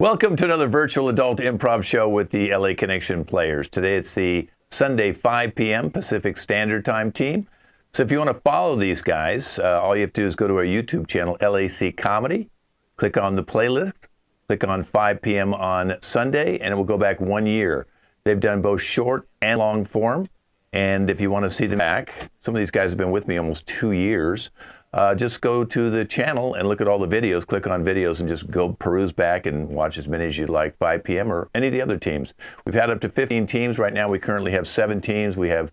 Welcome to another virtual adult improv show with the LA Connection players. Today it's the Sunday 5 p.m. Pacific Standard Time team. So if you want to follow these guys, all you have to do is go to our YouTube channel, LAC Comedy, click on the playlist, click on 5 p.m. on Sunday, and it will go back 1 year. They've done both short and long form. And if you want to see them back, some of these guys have been with me almost 2 years. Just go to the channel and look at all the videos, click on videos, and just go peruse back and watch as many as you'd like, 5 p.m. or any of the other teams. We've had up to 15 teams. Right now we currently have 7 teams. We have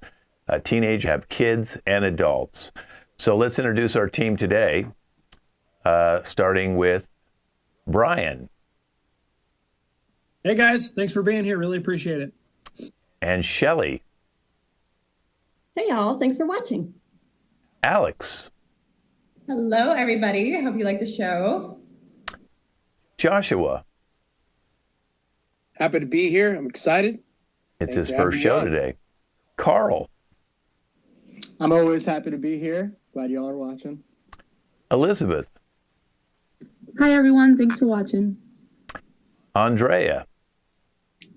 teenage, have kids, and adults. So let's introduce our team today, starting with Brian. Hey guys, thanks for being here. Really appreciate it. And Shelly. Hey y'all, thanks for watching. Alex. Hello, everybody. I hope you like the show. Joshua. Happy to be here. I'm excited. It's his first show today. Carl. I'm always happy to be here. Glad y'all are watching. Elizabeth. Hi, everyone. Thanks for watching. Andrea.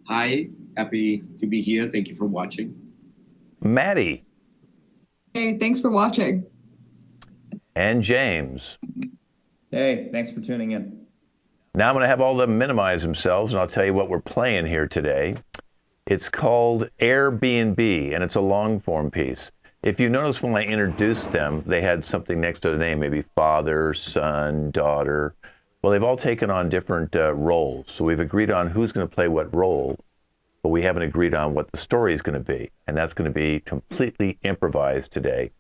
Hi, happy to be here. Thank you for watching. Maddie. Hey, thanks for watching. And James. Hey, thanks for tuning in. Now I'm going to have all of them minimize themselves, and I'll tell you what we're playing here today. It's called Airbnb, and it's a long-form piece. If you notice when I introduced them, they had something next to the name, maybe father, son, daughter. Well, they've all taken on different roles, so we've agreed on who's going to play what role, but we haven't agreed on what the story is going to be, and that's going to be completely improvised today.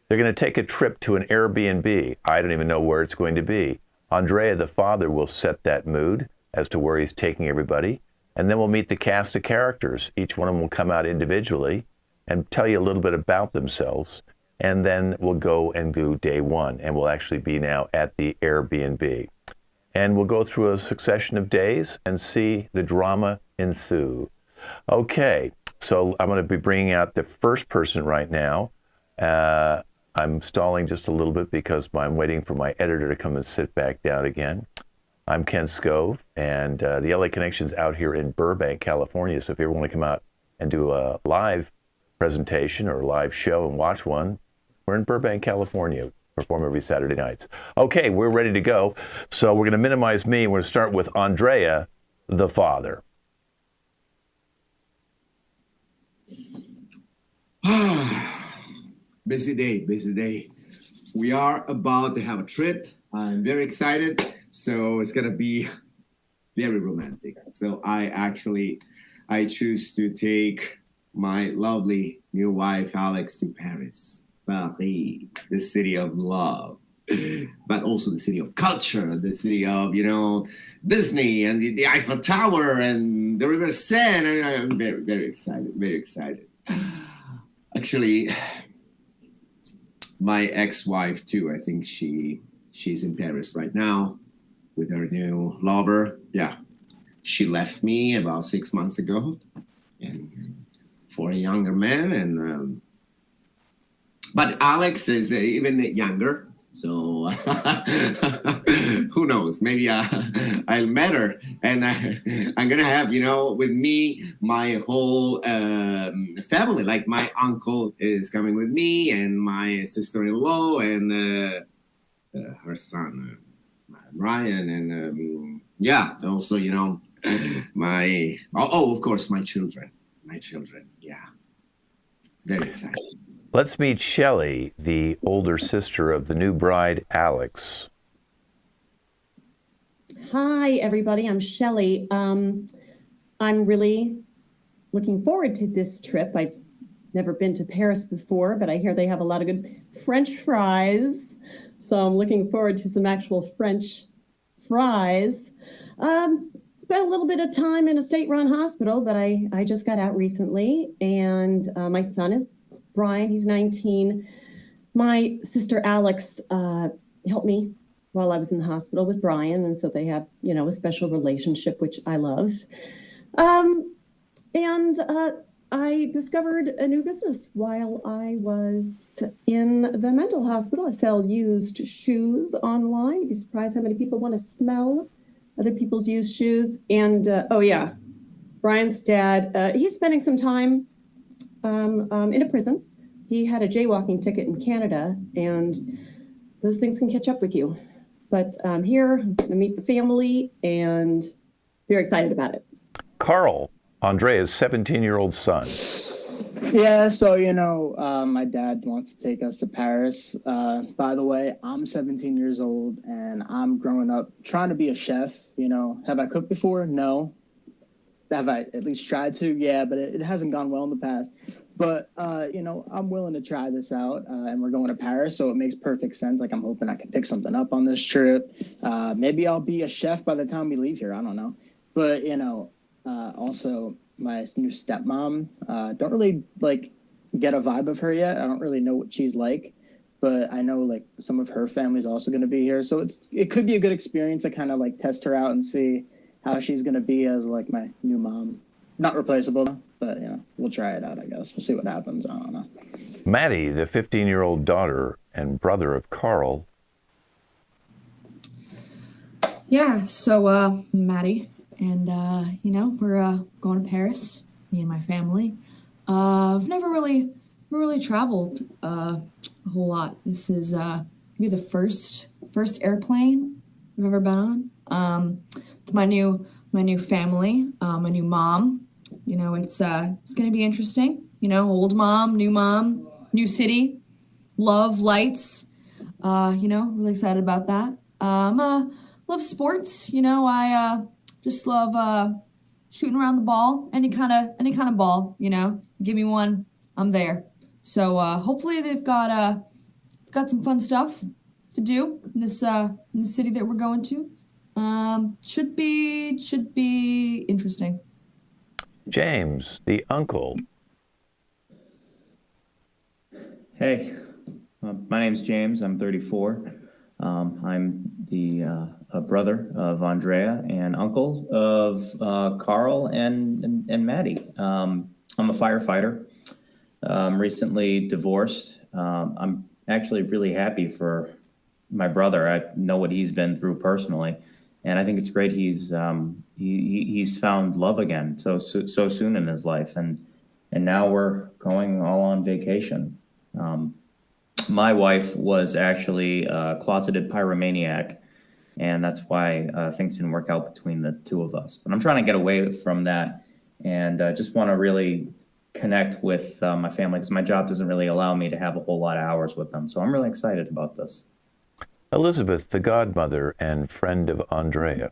They're going to take a trip to an Airbnb. I don't even know where it's going to be. Andrea, the father, will set that mood as to where he's taking everybody. And then we'll meet the cast of characters. Each one of them will come out individually and tell you a little bit about themselves. And then we'll go and do day one. And we'll actually be now at the Airbnb. And we'll go through a succession of days and see the drama ensue. Okay, so I'm going to be bringing out the first person right now. I'm stalling just a little bit because I'm waiting for my editor to come and sit back down again. I'm Ken Scove, and the LA Connection's out here in Burbank, California. So if you ever want to come out and do a live presentation or a live show and watch one, we're in Burbank, California. Perform every Saturday nights. Okay, we're ready to go. So we're going to minimize me. We're going to start with Andrea, the father. Busy day, busy day. We are about to have a trip. I'm very excited. So it's going to be very romantic. So I choose to take my lovely new wife, Alex, to Paris, the city of love, but also the city of culture, the city of, Disney and the Eiffel Tower and the River Seine. I'm very, very excited, very excited. Actually, my ex-wife too, I think she's in Paris right now with her new lover. Yeah, she left me about 6 months ago, and for a younger man. And but Alex is even younger, so who knows? Maybe I'll met her, and I'm gonna have with me my whole family. Like my uncle is coming with me, and my sister-in-law, and her son Ryan, and also my of course my children. Yeah, very excited. Let's meet Shelly, the older sister of the new bride, Alex. Hi, everybody. I'm Shelly. I'm really looking forward to this trip. I've never been to Paris before, but I hear they have a lot of good French fries. So I'm looking forward to some actual French fries. Spent a little bit of time in a state-run hospital, but I just got out recently. And my son is Brian. He's 19. My sister Alex helped me while I was in the hospital with Brian. And so they have, a special relationship, which I love. And I discovered a new business while I was in the mental hospital. I sell used shoes online. You'd be surprised how many people want to smell other people's used shoes. And oh yeah, Brian's dad, he's spending some time in a prison. He had a jaywalking ticket in Canada, and those things can catch up with you. But I'm here to meet the family, and very excited about it. Carl, Andrea's 17-year-old son. Yeah, so my dad wants to take us to Paris. By the way, I'm 17 years old and I'm growing up trying to be a chef. Have I cooked before? No. Have I at least tried to? Yeah, but it hasn't gone well in the past. But I'm willing to try this out, and we're going to Paris, so it makes perfect sense. Like, I'm hoping I can pick something up on this trip. Maybe I'll be a chef by the time we leave here. I don't know. But also my new stepmom, don't really get a vibe of her yet. I don't really know what she's like, but I know some of her family's also going to be here, so it could be a good experience to kind of test her out and see how she's going to be as my new mom. Not replaceable, but we'll try it out, I guess. We'll see what happens. I don't know. Maddie, the 15-year-old daughter and brother of Carl. Yeah, so Maddie, and we're going to Paris, me and my family. I've never really traveled a whole lot. This is maybe the first airplane I've ever been on. With my new family, my new mom. It's gonna be interesting. Old mom, new city, love, lights. Really excited about that. Love sports. I just love shooting around the ball, any kind of ball. Give me one, I'm there. So hopefully they've got some fun stuff to do in this city that we're going to. Should be interesting. James, the uncle. Hey, my name's James. I'm 34. I'm the brother of Andrea and uncle of Carl and Maddie. I'm a firefighter. Recently divorced. I'm actually really happy for my brother. I know what he's been through personally, and I think it's great he's found love again so soon in his life, and now we're going all on vacation. My wife was actually a closeted pyromaniac, and that's why things didn't work out between the two of us. But I'm trying to get away from that, and just want to really connect with my family, because my job doesn't really allow me to have a whole lot of hours with them. So I'm really excited about this. Elizabeth, the godmother and friend of Andrea.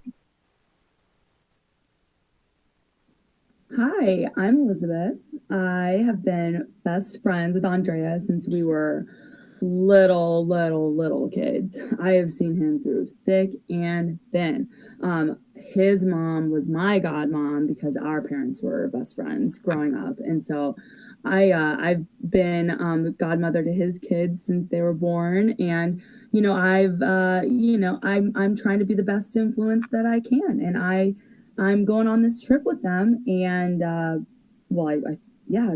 Hi, I'm Elizabeth. I have been best friends with Andrea since we were little kids. I have seen him through thick and thin. His mom was my godmom because our parents were best friends growing up, and so I've been godmother to his kids since they were born, and I'm trying to be the best influence that I can, and I'm going on this trip with them, and I'm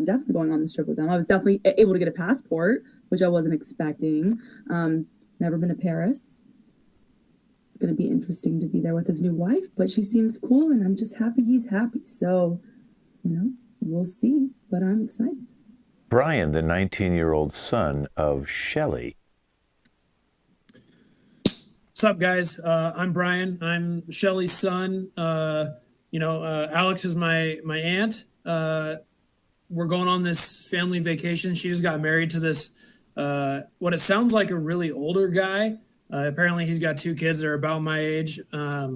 definitely going on this trip with them. I was definitely able to get a passport, which I wasn't expecting. Never been to Paris. It's going to be interesting to be there with his new wife, but she seems cool, and I'm just happy he's happy. So, we'll see, but I'm excited. Brian, the 19-year-old son of Shelley. What's up, guys? I'm Brian. I'm Shelly's son. Alex is my aunt. We're going on this family vacation. She just got married to this, what it sounds like a really older guy. Apparently he's got 2 kids that are about my age. I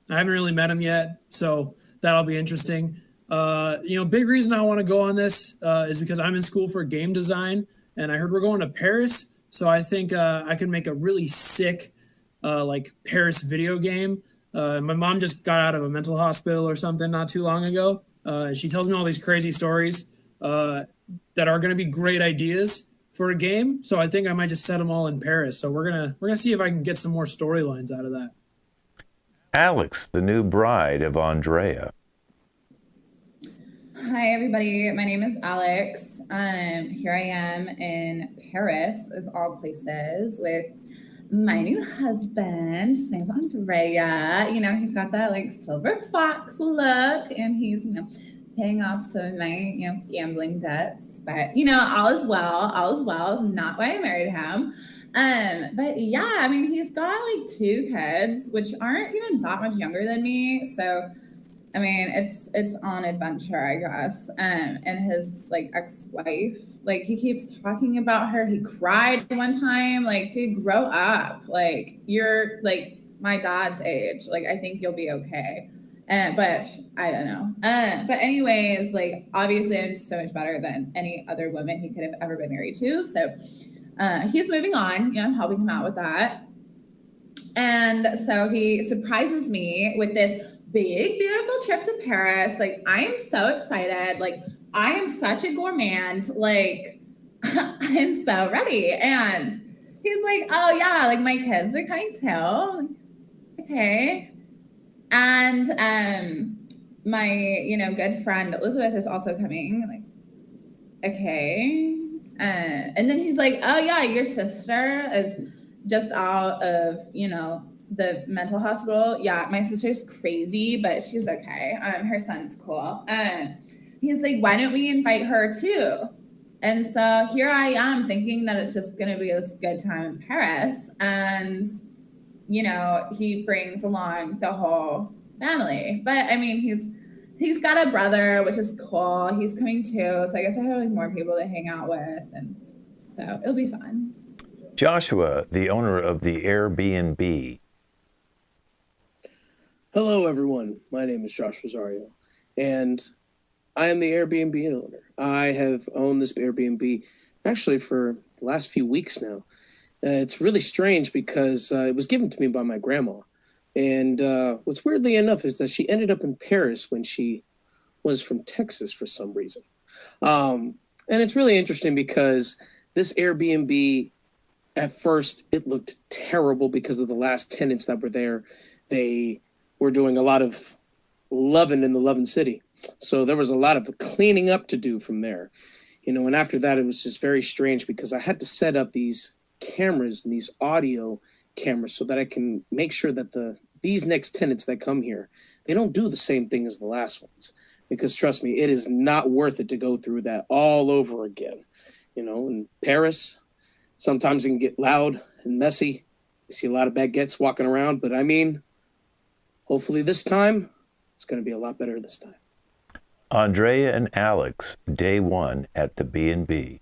haven't really met him yet, so that'll be interesting. Big reason I want to go on this is because I'm in school for game design, and I heard we're going to Paris. So I think I can make a really sick, Paris video game. My mom just got out of a mental hospital or something not too long ago. She tells me all these crazy stories that are going to be great ideas for a game. So I think I might just set them all in Paris. So we're gonna see if I can get some more storylines out of that. Alex, the new bride of Andrea. Hi, everybody. My name is Alex. Here I am in Paris, of all places, with my new husband, his name's Andrea. You know, he's got that like silver fox look, and he's, you know, paying off some of my, you know, gambling debts. But, you know, all is well. All is well. Is not why I married him. But yeah, I mean, he's got like 2 kids, which aren't even that much younger than me. So, I mean, it's on adventure, I guess. And his like ex-wife, like he keeps talking about her. He cried one time. Like, dude, grow up. Like, you're like my dad's age. Like, I think you'll be okay. But I don't know. But anyways, like obviously I'm so much better than any other woman he could have ever been married to. So he's moving on. You know, I'm helping him out with that. And so he surprises me with this big, beautiful trip to Paris. Like, I am so excited. Like, I am such a gourmand. Like, I'm so ready. And he's like, oh yeah, like my kids are coming too. Like, okay. And my, you know, good friend Elizabeth is also coming. Like, okay. And then he's like, oh yeah, your sister is just out of, you know, the mental hospital. Yeah, my sister's crazy, but she's okay. Her son's cool. He's like, why don't we invite her too? And so here I am thinking that it's just gonna be this good time in Paris. And you know, he brings along the whole family. But I mean, he's got a brother, which is cool. He's coming too. So I guess I have like more people to hang out with. And so it'll be fun. Joshua, the owner of the Airbnb. Hello, everyone. My name is Josh Rosario, and I am the Airbnb owner. I have owned this Airbnb actually for the last few weeks now. It's really strange because it was given to me by my grandma. And what's weirdly enough is that she ended up in Paris when she was from Texas for some reason. And it's really interesting because this Airbnb, at first, it looked terrible because of the last tenants that were there. They were doing a lot of loving in the Lovin' City. So there was a lot of cleaning up to do from there. You know, and after that, it was just very strange because I had to set up these cameras and these audio cameras so that I can make sure that these next tenants that come here, they don't do the same thing as the last ones. Because trust me, it is not worth it to go through that all over again. You know, in Paris, sometimes it can get loud and messy. You see a lot of baguettes walking around, but I mean, hopefully this time, it's going to be a lot better this time. Andrea and Alex, day 1 at the B&B.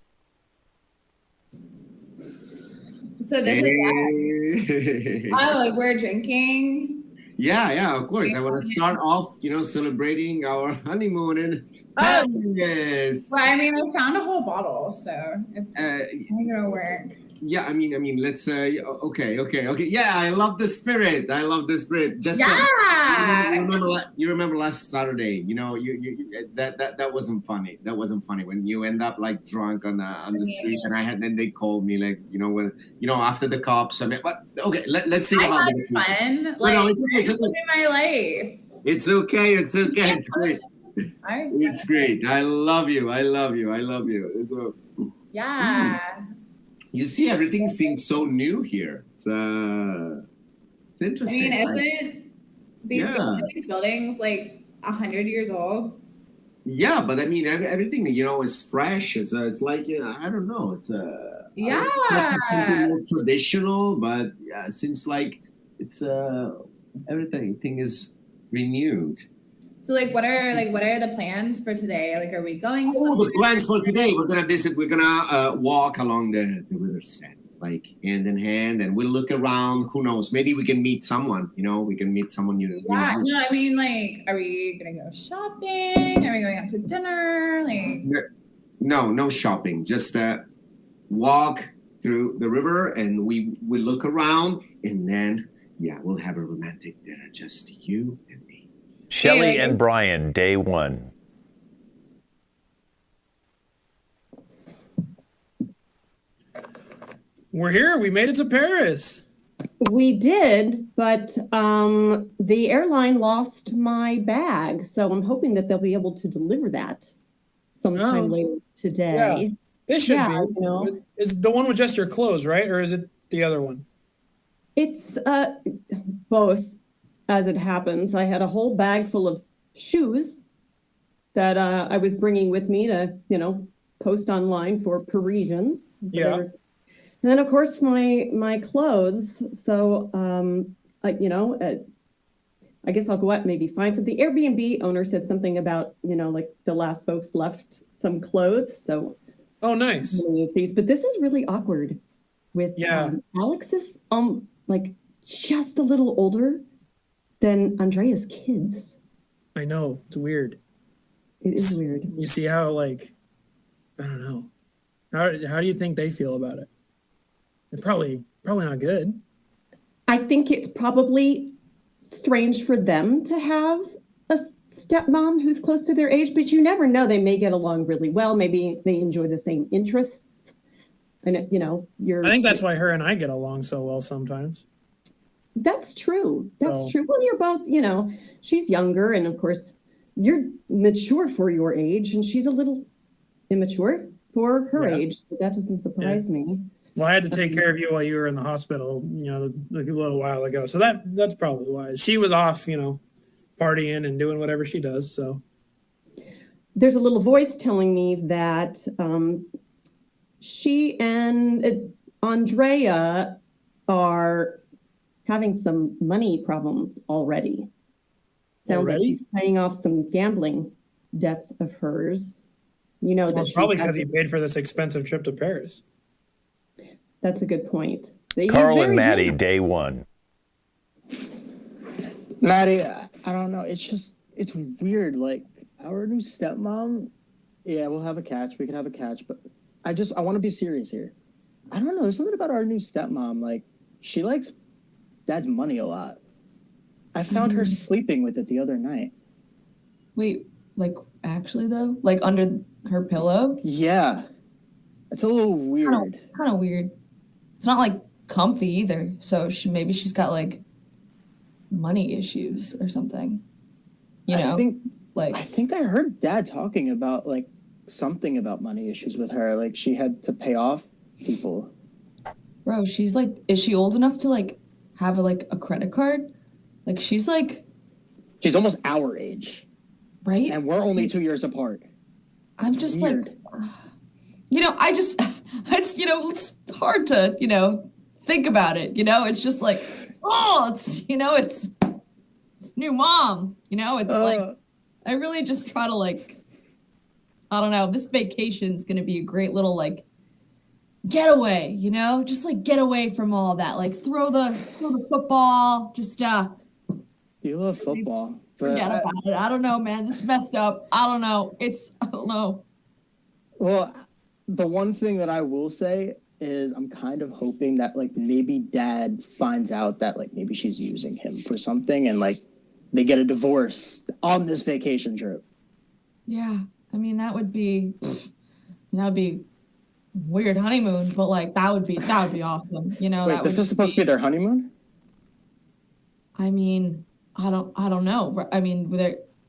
So this is like we're drinking. Yeah, of course. I want to start off, you know, celebrating our honeymoon in Paris. Well, I mean, I found a whole bottle, so it's gonna work. Yeah, I mean, let's. Okay. Yeah, I love the spirit. Just you remember last Saturday? You know, you that wasn't funny. That wasn't funny when you end up like drunk on the street, and then they called me like, you know, when after the cops. I mean, but okay, let's see about it. Fun. Like, no, it's okay. My life. It's okay. It's great. It's great. I love you. Yeah. You see, everything seems so new here. It's interesting. I mean, isn't these buildings like 100 years old? Yeah, but I mean, everything, you know, is fresh. It's like, you know, I don't know. It's more traditional, but yeah, it seems like it's everything is renewed. So like, what are the plans for today? Like, are we going? The plans for today, we're gonna visit. We're gonna walk along the riverside, like hand in hand, and we'll look around. Who knows? Maybe we can meet someone. You know, we can meet someone new. Yeah, no, I mean, like, are we gonna go shopping? Are we going out to dinner? Like, no shopping. Just walk through the river, and we look around, and then we'll have a romantic dinner, just you and me. Shelley and Brian, day 1. We're here. We made it to Paris. We did, but the airline lost my bag. So I'm hoping that they'll be able to deliver that sometime later today. Yeah, they should be. You know. Is the one with just your clothes, right? Or is it the other one? It's both, as it happens. I had a whole bag full of shoes that I was bringing with me to, post online for Parisians. So Yeah. and then, of course, my clothes. So, I guess I'll go out and maybe find some. The Airbnb owner said something about, like the last folks left some clothes. So, Oh, nice. these, but this is really awkward with Yeah. Alex is like just a little older than Andrea's kids. I know. It's weird. It is weird. You see how, like, I don't know. How do you think they feel about it? They're probably not good. I think it's probably strange for them to have a stepmom who's close to their age, but you never know. They may get along really well. Maybe they enjoy the same interests. And I think that's why her and I get along so well sometimes. That's true. That's So- true. Well, you're both, she's younger, and of course, you're mature for your age, and she's a little immature for her Yeah. age. So that doesn't surprise me. Well, I had to take care of you while you were in the hospital, like a little while ago. So that's probably why. She was off, partying and doing whatever she does. So There's a little voice telling me that she and Andrea are having some money problems already. Sounds like Already? she's paying off some gambling debts of hers. well, That it's she's probably had because he this- paid for this expensive trip to Paris. That's a good point. He's Carl and very Maddie, generous. day one. Maddie, I don't know. It's weird. Like our new stepmom, yeah, we'll have a catch. We can have a catch, but I want to be serious here. I don't know. There's something about our new stepmom. Like she likes dad's money a lot. I found her sleeping with it the other night. Wait, like actually though? Like under her pillow? Yeah, it's a little weird. Kind of weird. It's not like comfy either. So maybe she's got like money issues or something. I like think I heard dad talking about like something about money issues with her. Like she had to pay off people. bro, she's like, is she old enough to like have a credit card? Like she's almost our age, right? and we're only 2 years apart. I'm just Weird. it's hard to, think about it. It's just like, oh, it's new mom. It's like, I really just try to like, I don't know, this vacation's going to be a great little like getaway, just like get away from all that. Like throw the football, just You love football. But forget about it. I don't know, man. This is messed up. I don't know. I don't know. Well, the one thing that I will say is I'm kind of hoping that like maybe dad finds out that like maybe she's using him for something and like they get a divorce on this vacation trip. Yeah. I mean, that would be weird honeymoon, but like that would be awesome. Wait, that this would is supposed to be their honeymoon? I mean, I don't know. I mean,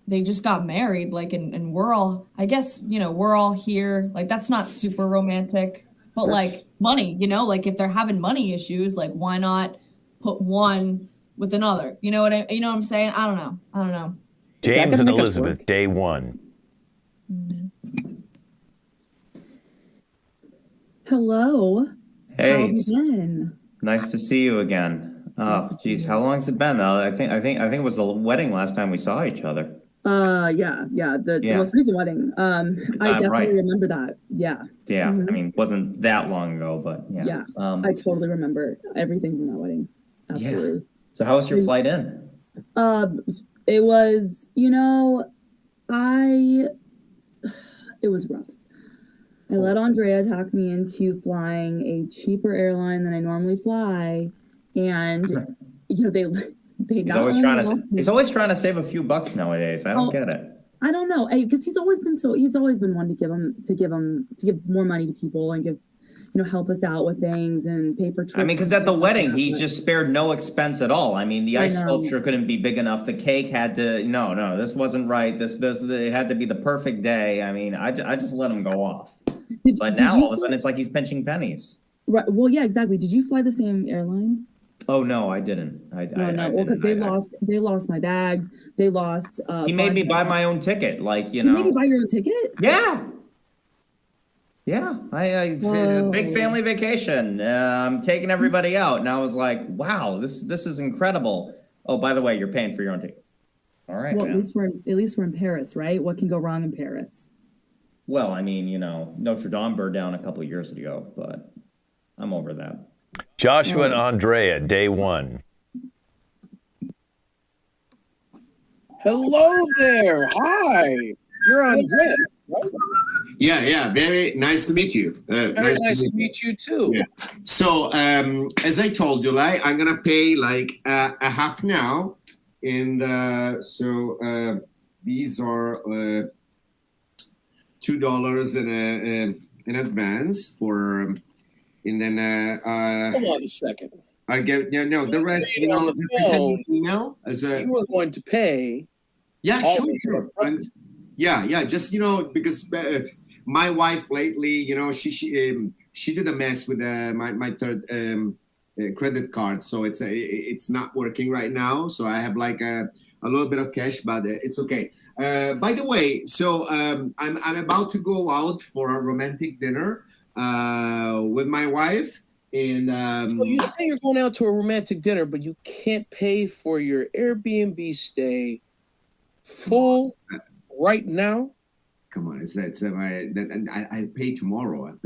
they just got married, like, and we're all, I guess, we're all here. Like, that's not super romantic, but like money, like if they're having money issues, like why not put one with another? You know what I'm saying? I don't know. Is that James gonna and make us Elizabeth, work? day one. Hello. How Hey, have you been? nice to see you again. Nice Oh, to see geez, you. how long's it been? I think it was the wedding last time we saw each other. Yeah. The Yeah. most recent wedding. I definitely right. remember that. Yeah. Yeah, Mhm. I mean, wasn't that long ago, but yeah. Yeah. I totally remember everything from that wedding. Absolutely. So how was your flight in? It was, it was rough. I let Andrea talk me into flying a cheaper airline than I normally fly, and they He's not always only trying lost me- he's always trying to save a few bucks nowadays. I don't Oh, get it. I don't know, because he's always been one to give more money to people and give help us out with things and pay for trips. I mean, because at the wedding, he's just spared no expense at all. I mean, the ice know. sculpture couldn't be big enough. The cake had to, no, this wasn't right. It had to be the perfect day. I mean, I just let him go off. But now all of a sudden, it's like he's pinching pennies. Right. Well, yeah, exactly. Did you fly the same airline? Oh no, I didn't. No. Well, because they lost my bags. They lost. He made me buy my own ticket. Like, you He know. made you buy your own ticket? Yeah. Yeah. It's a big family vacation. I'm taking everybody out, and I was like, wow, this is incredible. Oh, by the way, you're paying for your own ticket. All right. Well, man. at least we're in Paris, right? What can go wrong in Paris? Well, I mean, you know, Notre Dame burned down a couple of years ago, but I'm over that. Joshua and Andrea, day one. Hello there. Hi. You're Andrea, right? Yeah. Very nice to meet you. Very nice to meet you too. Yeah. So, as I told you, like, I'm gonna pay like a half now, and these are $2 in advance for, and then Hold on a second. I get the rest. You know, just send me an email as a. You were going to pay. Yeah, sure. Yeah. Just because my wife lately, she did a mess with my third credit card, so it's not working right now. So I have like a little bit of cash, but it's okay. By the way, so I'm about to go out for a romantic dinner with my wife. And so you say you're going out to a romantic dinner, but you can't pay for your Airbnb stay full right now? Come on, I pay tomorrow.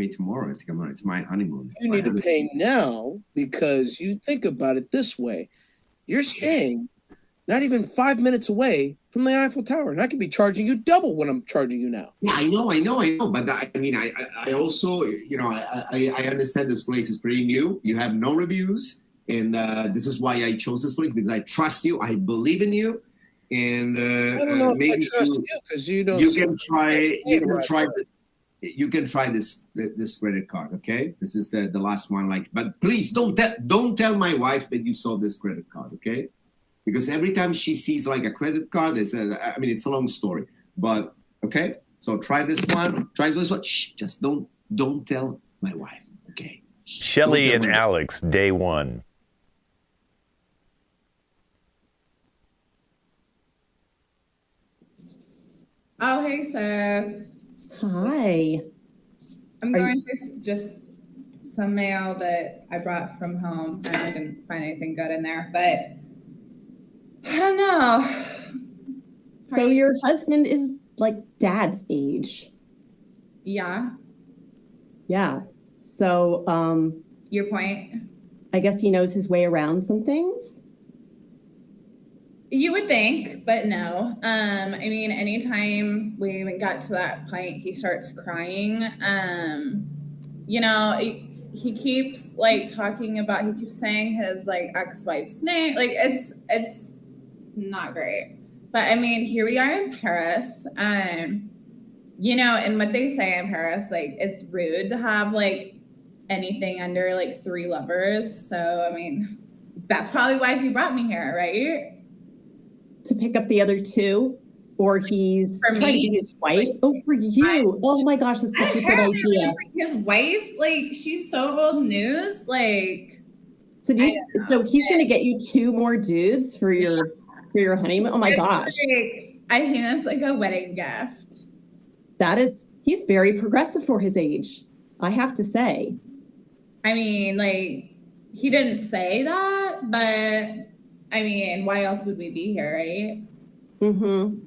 Come on, it's my honeymoon. You need to pay now because you think about it this way: you're staying not even 5 minutes away from the Eiffel Tower, and I could be charging you double what I'm charging you now. Yeah, I know. But I also, I understand this place is pretty new. You have no reviews, and this is why I chose this place, because I trust you. I believe in you, and I don't know maybe if I trust you because you don't. You can try this. You can try this credit card. Okay, this is the last one. But please don't tell my wife that you saw this credit card. Okay. Because every time she sees like a credit card, it's a long story. But okay, so try this one. Shh, just don't tell my wife. Okay. Shelly and Alex, day one. Oh, hey, sis. Hi. I'm going through just some mail that I brought from home, and I didn't find anything good in there, but I don't know. So your husband is like Dad's age. Yeah. Yeah. So your point? I guess he knows his way around some things. You would think, but no. I mean, anytime we even got to that point, he starts crying. He keeps talking about, he keeps saying his ex-wife's name. It's not great. But I mean, here we are in Paris. And what they say in Paris, it's rude to have anything under 3 lovers. So I mean, that's probably why he brought me here, right? To pick up the other 2, or he's trying to get his wife. For you. Oh my gosh, that's such a good idea. His wife, she's so old news. So he's gonna get you 2 more dudes for your honeymoon. Oh my gosh. I think it's a wedding gift. He's very progressive for his age, I have to say. I mean, he didn't say that, but I mean, why else would we be here, right? Mm-hmm.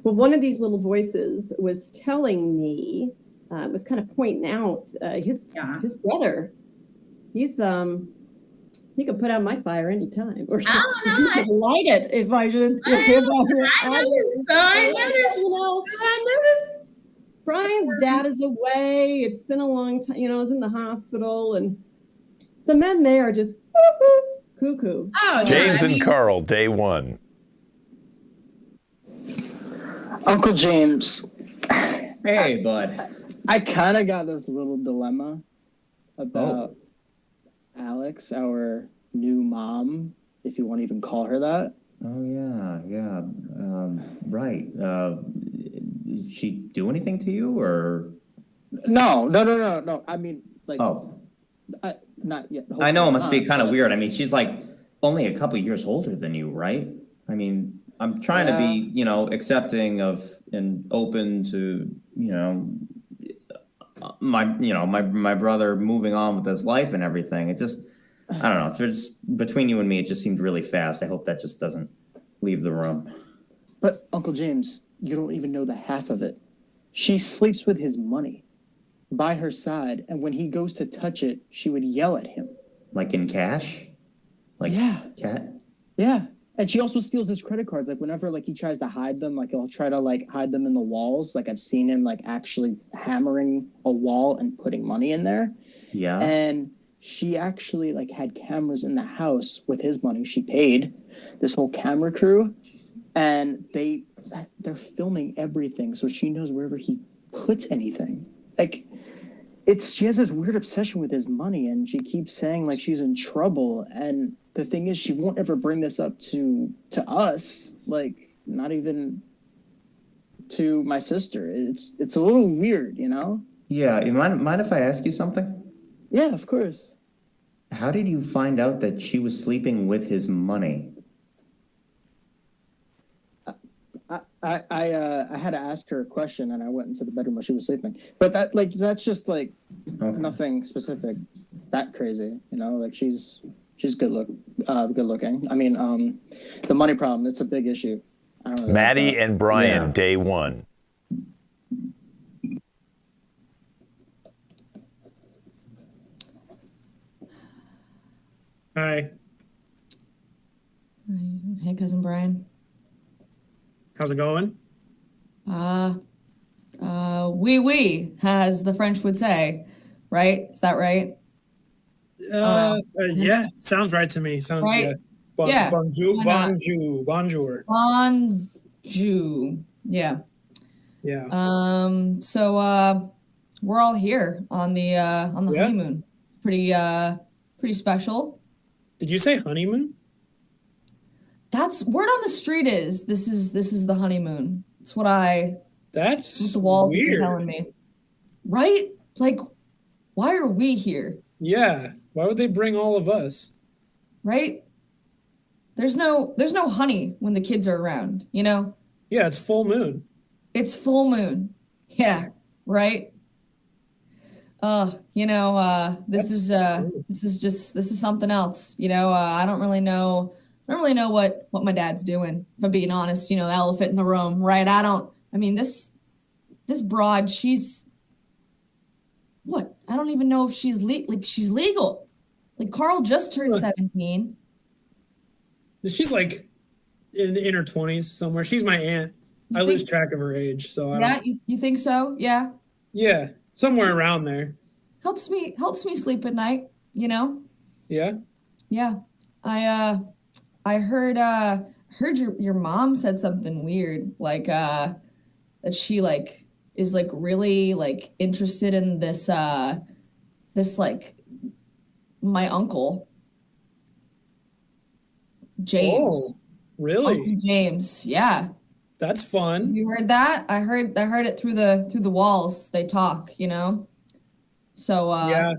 Well, one of these little voices was telling me, was kind of pointing out his brother. He's he could put out my fire anytime, or he should light it if I should. I noticed. Brian's dad is away. It's been a long time. I was in the hospital, and the men there are just cuckoo. Oh, James and Carl, day one. Uncle James. Hey, bud. I kind of got this little dilemma about Alex, our new mom, if you want to even call her that. Oh, yeah. Right. Did she do anything to you, or? No. I mean, not yet. I know it hopefully must be not, kind of but- weird. I mean, she's like only a couple years older than you, right? I mean, I'm trying to be, accepting of and open to, my brother moving on with his life and everything. It just, I don't know. There's between you and me, it just seemed really fast. I hope that just doesn't leave the room. But Uncle James, you don't even know the half of it. She sleeps with his money by her side, and when he goes to touch it, she would yell at him. Like in cash? Like cat? Yeah. And she also steals his credit cards. Like whenever he tries to hide them, he'll try to hide them in the walls. Like I've seen him actually hammering a wall and putting money in there. Yeah. And she actually had cameras in the house with his money. She paid this whole camera crew, and they're filming everything, so she knows wherever he puts anything. She has this weird obsession with his money, and she keeps saying she's in trouble. And the thing is, she won't ever bring this up to us, not even to my sister. It's a little weird, Yeah. You mind if I ask you something? Yeah, of course. How did you find out that she was sleeping with his money? I had to ask her a question, and I went into the bedroom while she was sleeping. But that's just nothing specific, that crazy, she's good looking. I mean, the money problem, it's a big issue. I don't know Maddie and Brian, day one. Hi. Hey, cousin Brian. How's it going? Oui, as the French would say, right? Is that right? Yeah, sounds right to me. Sounds right. Yeah. Bonjour, Why not? bonjour. Bonjour. Yeah. Yeah. So we're all here on the honeymoon. Pretty special. Did you say honeymoon? That's word on the street is this is the honeymoon. It's what the walls have been telling me. Right? Why are we here? Yeah. Why would they bring all of us? Right? There's no honey when the kids are around, Yeah, it's full moon. It's full moon. Yeah, right? This is something else. I don't really know what my dad's doing, if I'm being honest, the elephant in the room, right? This broad, she's what? I don't even know if she's she's legal. Carl just turned 17. She's in her 20s somewhere. She's my aunt. I lose track of her age, so I don't... you think so? Yeah. Yeah, somewhere around there. Helps me sleep at night, Yeah. Yeah. I heard your mom said something weird, that she is really interested in this my uncle James. Oh, really? Uncle James, yeah. That's fun. You heard that? I heard it through the walls. They talk, So yeah.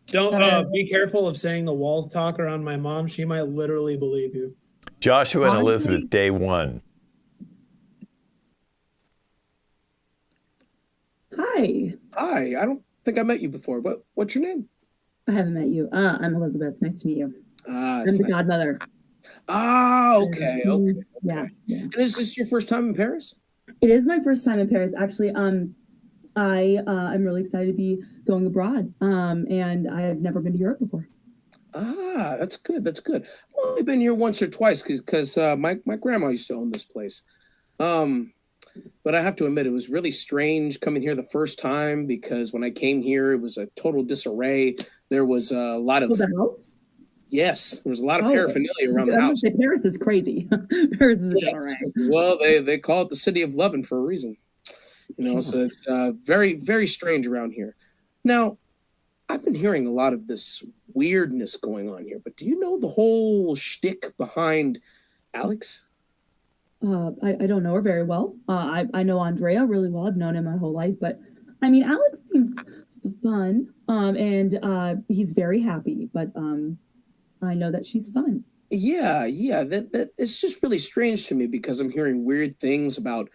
Don't be careful of saying the walls talk around my mom. She might literally believe you. Joshua and Honestly, Elizabeth, day one. Hi, I don't think I met you before. What's your name? I haven't met you. I'm Elizabeth. Nice to meet you. I'm the godmother. Okay. Yeah. And is this your first time in Paris? It is my first time in Paris. Actually, I'm really excited to be going abroad. And I have never been to Europe before. That's good. I've only been here once or twice because my grandma used to own this place. But I have to admit, it was really strange coming here the first time because when I came here, it was a total disarray. There was a lot of... the house? Yes, there was a lot of paraphernalia around the house. Paris is crazy. Paris is yes. Well, they call it the city of lovin' for a reason. So it's very, very strange around here. Now, I've been hearing a lot of this weirdness going on here, but do you know the whole shtick behind Alex? I don't know her very well. I know Andrea really well. I've known him my whole life, but Alex seems fun. And he's very happy, but I know that she's fun. Yeah, that it's just really strange to me because I'm hearing weird things about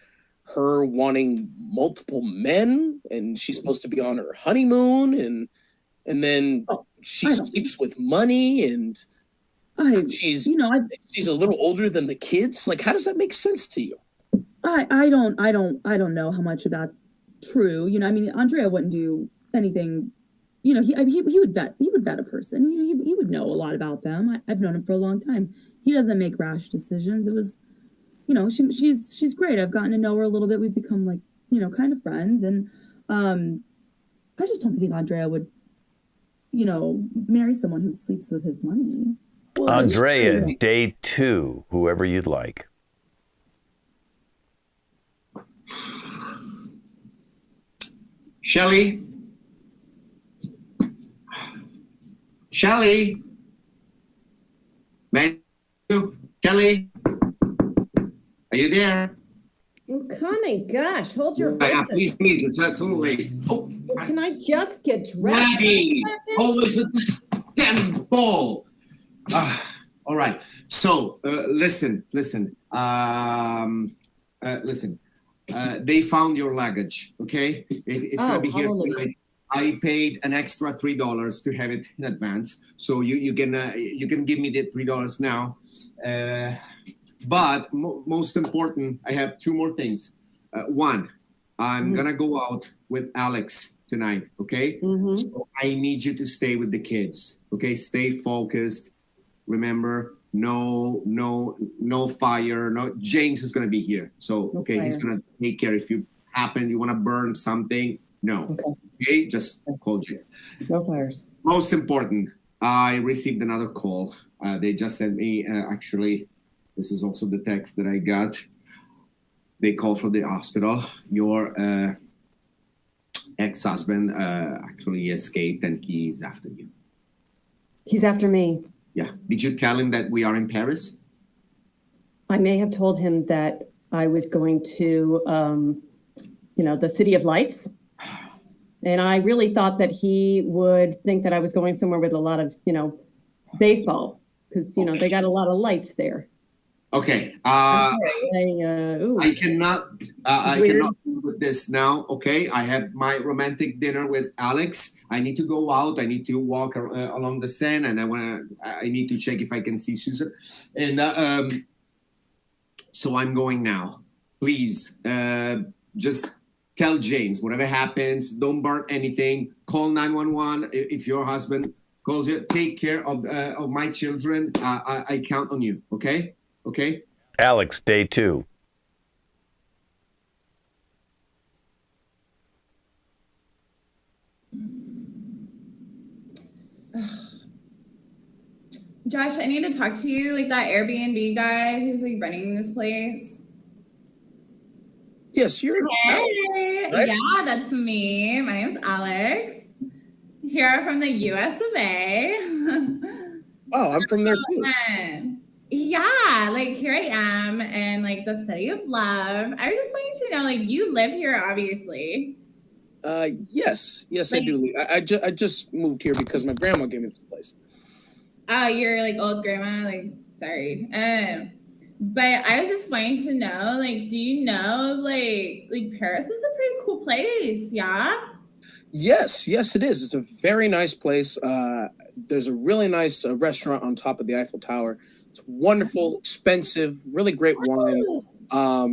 her wanting multiple men, and she's supposed to be on her honeymoon, and then she sleeps with money, and she's a little older than the kids. Like, how does that make sense to you? I don't know how much of that's true. You know, I mean, Andrea wouldn't do anything. You know, he would vet a person. You know, he would know a lot about them. I've known him for a long time. He doesn't make rash decisions. It was, you know, she's great. I've gotten to know her a little bit. We've become like, you know, kind of friends. And I just don't think Andrea would, you know, marry someone who sleeps with his money. Well, Andrea, day 2, whoever you'd like. Shelly, Matthew, Shelly, are you there? I'm coming. Gosh, hold your horses. Please, it's absolutely. Oh, can I just get dressed? Maggie, always with this damn ball. All right. So listen. They found your luggage. Okay, it's gonna be here. I paid an extra $3 to have it in advance, so you can give me the $3 now. But most important, I have 2 more things. One, I'm gonna go out with Alex tonight. Okay, so I need you to stay with the kids. Okay, stay focused. Remember, no fire. No, James is gonna be here. So okay, he's gonna take care. If you want to burn something, no. Okay, just call James. No fires. Most important, I received another call. They just sent me. Actually, this is also the text that I got. They called from the hospital. Your ex-husband actually escaped, and he's after you. He's after me. Yeah. Did you tell him that we are in Paris? I may have told him that I was going to, the City of Lights. And I really thought that he would think that I was going somewhere with a lot of, baseball, because, they got a lot of lights there. Okay. I cannot deal with this now. Okay. I have my romantic dinner with Alex. I need to go out. I need to walk along the Seine, and I need to check if I can see Susan. And so I'm going now. Please, just tell James whatever happens. Don't burn anything. Call 911 if your husband calls you. Take care of my children. I count on you. Okay. Okay. Alex, day 2. Josh, I need to talk to you, like that Airbnb guy who's like running this place. Yes, you're. Hey, right? Yeah, that's me. My name's Alex. Here from the US of A. Oh, I'm from there too. Yeah, like here I am in like the city of love. I just want you to know, like, you live here, obviously. Yes, I do. I just moved here because my grandma gave me this place. Oh, you're like old grandma, like sorry. But I was just wanting to know, like, do you know like Paris is a pretty cool place, yeah? Yes, it is. It's a very nice place. There's a really nice restaurant on top of the Eiffel Tower. It's wonderful, expensive, really great wine.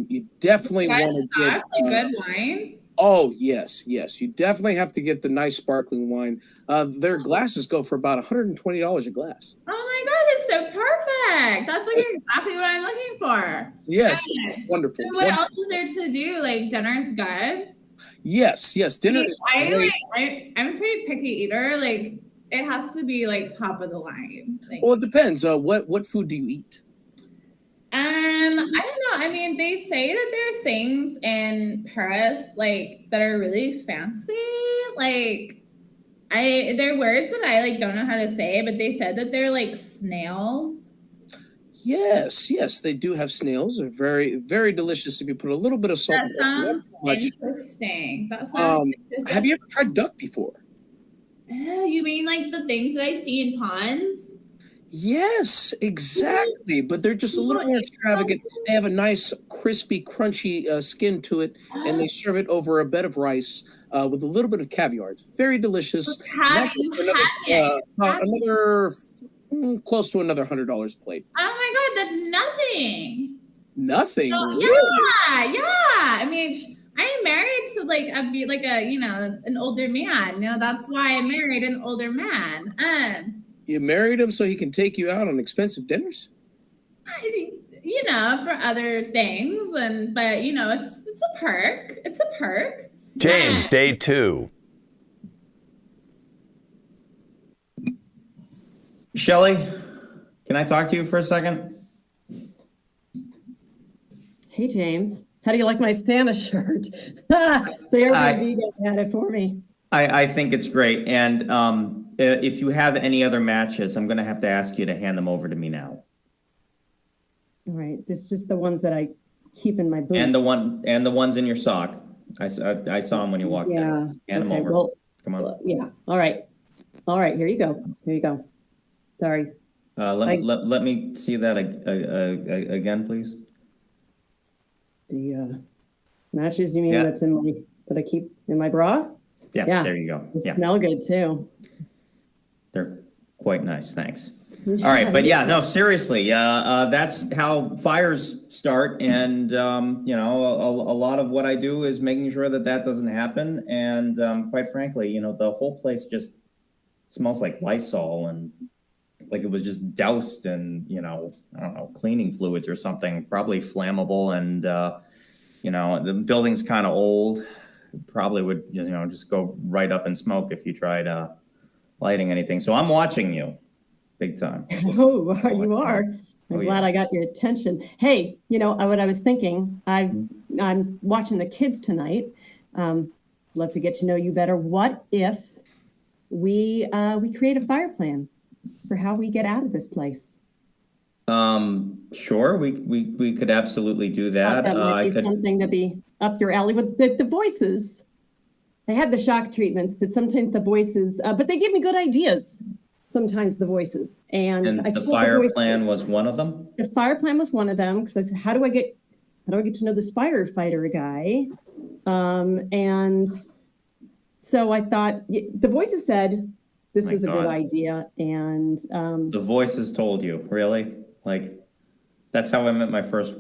You definitely want to get good wine. Oh yes. You definitely have to get the nice sparkling wine. Their glasses go for about $120 a glass. Oh my God, that's so perfect. That's like exactly what I'm looking for. Yes, wonderful. So what else is there to do? Like dinner's good. Yes, dinner is great. I'm a pretty picky eater. Like it has to be like top of the line. Like, well, it depends. What food do you eat? I don't know. I mean, they say that there's things in Paris like that are really fancy. Like they're words that I like don't know how to say, but they said that they're like snails. Yes, they do have snails. They're very, very delicious if you put a little bit of salt. That sounds interesting. That sounds interesting. Have you ever tried duck before? You mean like the things that I see in ponds? Yes, exactly. But they're just a little more extravagant. They have a nice, crispy, crunchy skin to it, and they serve it over a bed of rice with a little bit of caviar. It's very delicious. Have you had it? Close to another $100 a plate. Oh my God, that's nothing. Nothing. So, Really? yeah. I mean, I'm married to like an older man. That's why I married an older man. You married him so he can take you out on expensive dinners? For other things, but it's a perk. It's a perk. James, day 2. Shelly, can I talk to you for a second? Hey, James. How do you like my Santa shirt? The Airbnb guy had it for me. I think it's great. And if you have any other matches, I'm going to have to ask you to hand them over to me now. All right. It's just the ones that I keep in my boot. And the ones in your sock. I saw them when you walked in. Hand them over. Well, come on. Yeah. All right. Here you go. Sorry. Let me see that again, please. The matches you mean that I keep in my bra? Yeah. There you go. They smell good too. They're quite nice. Thanks. All right, but no, seriously, that's how fires start, and a lot of what I do is making sure that doesn't happen, and quite frankly, the whole place just smells like Lysol and like it was just doused in I don't know, cleaning fluids or something, probably flammable, and the building's kind of old, probably would just go right up in smoke if you tried lighting anything. So I'm watching you. Big time. Oh, you are. I'm glad I got your attention. Hey, what I was thinking, I'm watching the kids tonight. Love to get to know you better. What if we create a fire plan for how we get out of this place? Sure, we could absolutely do that. That might be something to be up your alley with the voices. They have the shock treatments, but sometimes the voices, but they give me good ideas. Sometimes the voices. And the fire plan was one of them? The fire plan was one of them, because I said, how do I get to know this firefighter guy? And so I thought, the voices said this was a good idea. And the voices told you, really? Like, that's how I met my first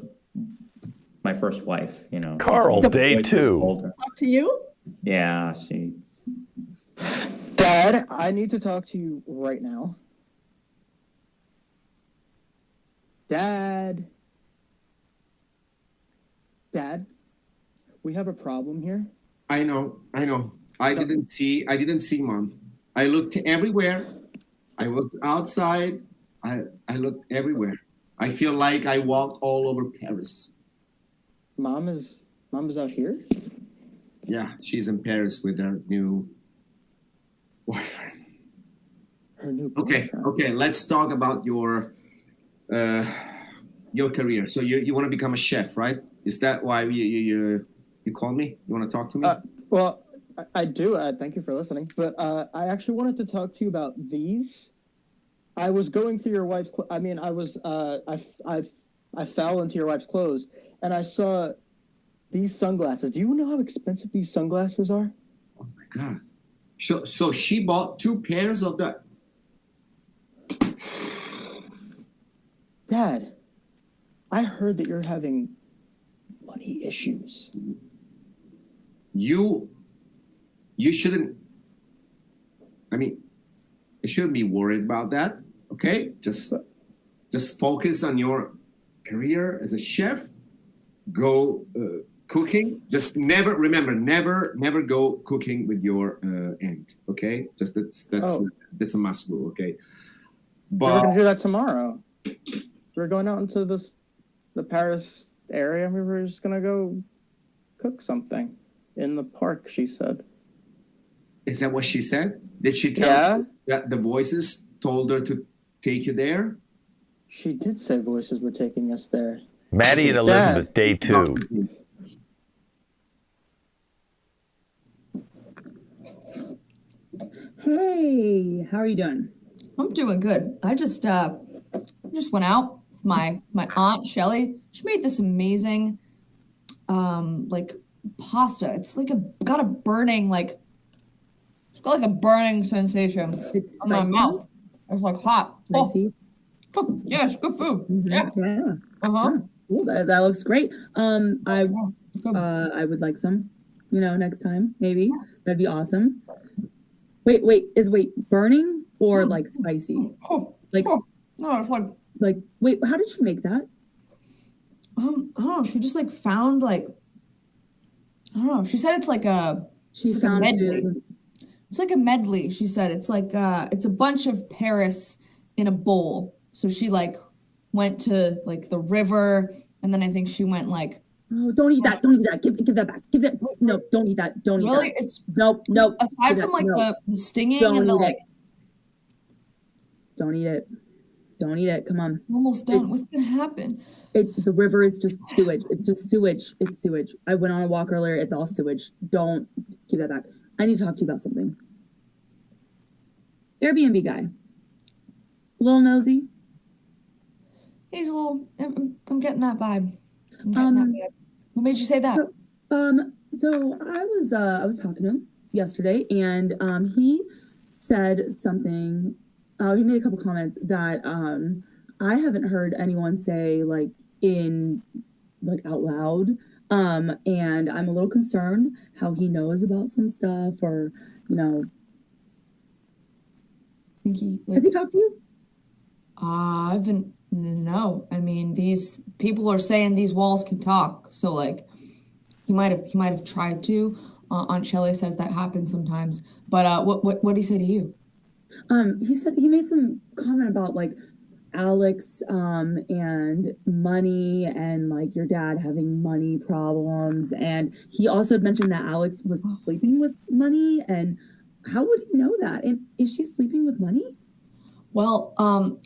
wife, Carl, day 2. Talk to you? Yeah, she... Dad, I need to talk to you right now. Dad, we have a problem here. I know. I didn't see Mom. I looked everywhere. I was outside. I looked everywhere. I feel like I walked all over Paris. Mom is out here? Yeah, she's in Paris with her new boyfriend. Her new boyfriend. Okay. Let's talk about your career. So you want to become a chef, right? Is that why you called me? You want to talk to me? Well, I do. Thank you for listening. But I actually wanted to talk to you about these. I was going through your wife's. I fell into your wife's clothes, and I saw these sunglasses. Do you know how expensive these sunglasses are? Oh my God. So she bought 2 pairs of that. Dad, I heard that you're having money issues. You shouldn't. I mean, you shouldn't be worried about that. Okay, just focus on your career as a chef. Go cooking. Just never go cooking with your aunt. Okay, just that's a must do. Okay, but we're gonna do that tomorrow. We're going out into the Paris area, and we were just gonna go cook something in the park. She said. Is that what she said? Did she tell you that the voices told her to take you there? She did say voices were taking us there. Maddie and Elizabeth, day 2. Hey, how are you doing? I'm doing good. I just went out with my aunt Shelly. She made this amazing like pasta. It's like got a burning like it's got like a burning sensation It's on my spicy? mouth. It's like hot. Oh, Spicy? yeah, it's good food. Mhm. Yeah. Yeah. Uh-huh. Yeah. Cool. That looks great. I Good. I would like some, next time, maybe. That'd be awesome. Wait, burning or like spicy? Oh, Like, oh. No, it's like wait, how did she make that? I don't know. She just like found like I don't know. She said it's like a She it's like a found medley. food. It's like a medley. She said it's like it's a bunch of Paris in a bowl. So she like went to like the river, and then I think she went like Oh, don't eat that. Don't eat that. Give that back. Give that. No, don't eat that. Don't eat really. that. It's Nope. aside Give from that- like no. the stinging Don't and the eat like. it. Don't eat it. Don't eat it. Come on. I'm almost done. What's gonna happen? The river is just sewage. It's just sewage. It's sewage. I went on a walk earlier. It's all sewage. Don't give that back. I need to talk to you about something. Airbnb guy. A little nosy. He's a little. I'm getting that vibe. I'm getting that vibe. What made you say that? So I was talking to him yesterday, and he said something. He made a couple comments that I haven't heard anyone say like out loud. And I'm a little concerned how he knows about some stuff, or I think he has he talked to you? I haven't. No, I mean these people are saying these walls can talk. So like, he might have tried to. Aunt Shelley says that happens sometimes. But what did he say to you? He said he made some comment about like Alex and money, and like your dad having money problems, and he also had mentioned that Alex was sleeping with money. And how would he know that? And is she sleeping with money? Well,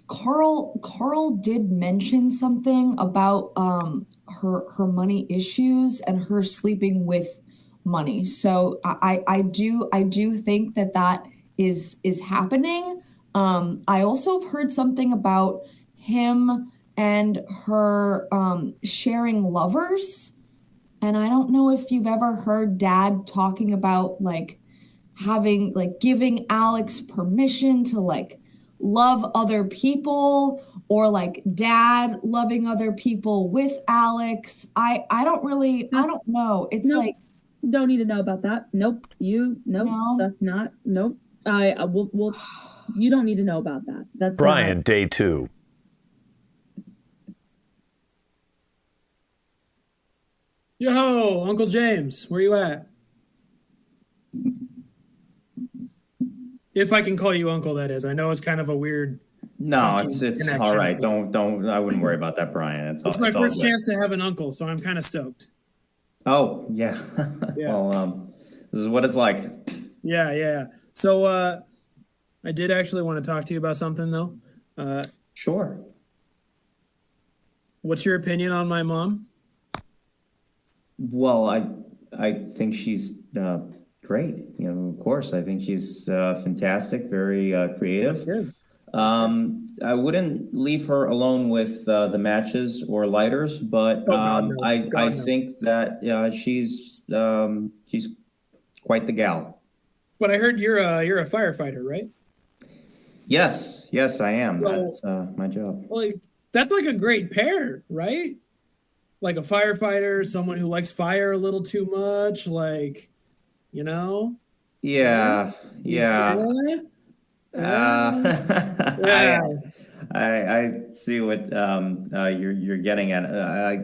Carl did mention something about her money issues and her sleeping with money. So I do think that is happening. I also have heard something about him and her sharing lovers. And I don't know if you've ever heard Dad talking about like giving Alex permission to like love other people, or like Dad loving other people with Alex. I don't know. It's Nope. like Don't need to know about that. Nope. No. That's not. Nope. I will. You don't need to know about that. That's Brian, day 2. Yo, Uncle James, where you at? If I can call you uncle, that is. I know it's kind of a weird. No, it's connection. all right. Don't. I wouldn't worry about that, Brian. It's my first chance to have an uncle, so I'm kind of stoked. Oh yeah. Yeah. Well, this is what it's like. Yeah. So I did actually want to talk to you about something though. Sure. What's your opinion on my mom? Well, I think she's great. Of course, I think she's fantastic, very creative. That's good. I wouldn't leave her alone with the matches or lighters, but God, no. I think that she's quite the gal. But I heard you're a firefighter, right? Yes, I am. So- That's my job. Well, that's like a great pair, right? Like a firefighter, someone who likes fire a little too much, like, Yeah. Yeah. I see what you're getting at.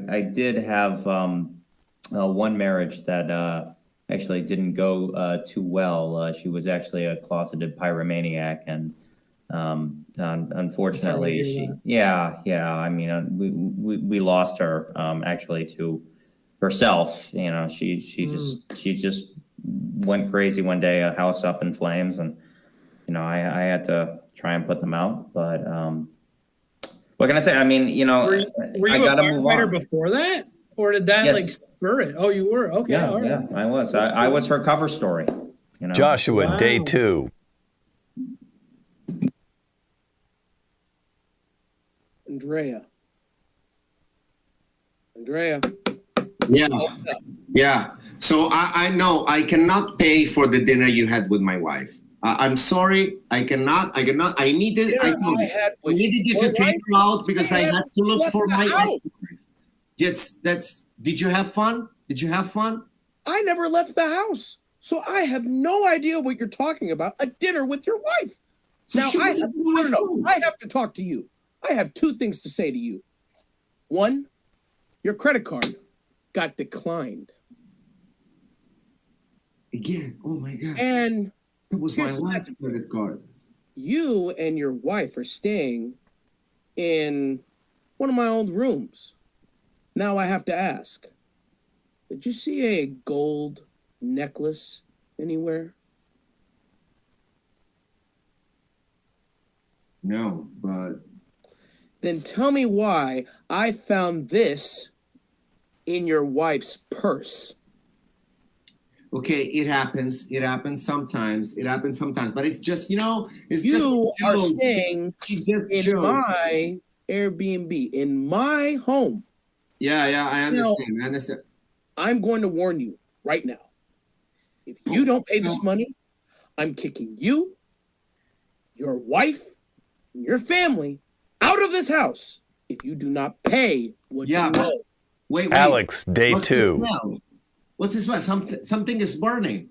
I did have one marriage that actually didn't go too well. She was actually a closeted pyromaniac, and unfortunately, I mean, we lost her actually to herself. She just went crazy one day, a house up in flames, and I had to try and put them out. But what can I say? I mean, Were you I a gotta move firefighter on. before that? Or did that Yes. like spur it? Oh, you were? Okay. Yeah, all right. I was. That's I cool. was her cover story. Joshua, Wow. day 2. Andrea. Andrea. Yeah. Yeah. So I know I cannot pay for the dinner you had with my wife. I'm sorry. I cannot. I needed. Dinner I had I with needed you your to take wife? her out because I You had to look left for the my house. ex-wife. Yes. Did you have fun? Did you have fun? I never left the house. So I have no idea what you're talking about. A dinner with your wife. So Now she I was have, at my no, phone. I have to talk to you. I have two things to say to you. One, your credit card got declined. Again. Oh my God. And It was my here's the wife's second. credit card. You and your wife are staying in one of my old rooms. Now I have to ask, did you see a gold necklace anywhere? No, but Then tell me why I found this in your wife's purse. okay, it happens. It happens sometimes. It happens sometimes. But it's just, it's You just are chose. staying She just in chose. my Airbnb, in my home. Yeah, I understand. I understand. I'm going to warn you right now. If you don't pay this money, I'm kicking you, your wife, and your family out of this house if you do not pay what you owe. Wait. Alex, day What's the 2. smell? What's the smell? Something is burning.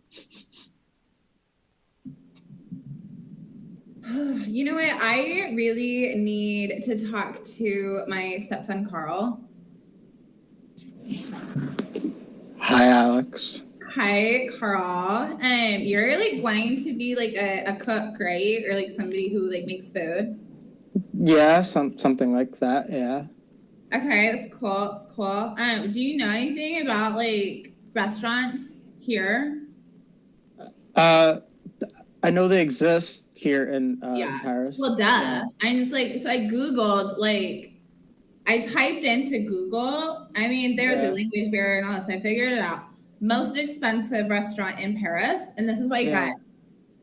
You know what? I really need to talk to my stepson, Carl. Hi, Alex. Hi, Carl. You're like wanting to be like a cook, right? Or like somebody who like makes food. Yeah, something like that. Yeah. Okay, that's cool. That's cool. Do you know anything about like restaurants here? I know they exist here in Paris. Well, duh. I'm just like, so I Googled, like, I typed into Google. I mean, there's a language barrier and all this. I figured it out. Most expensive restaurant in Paris. And this is what I got.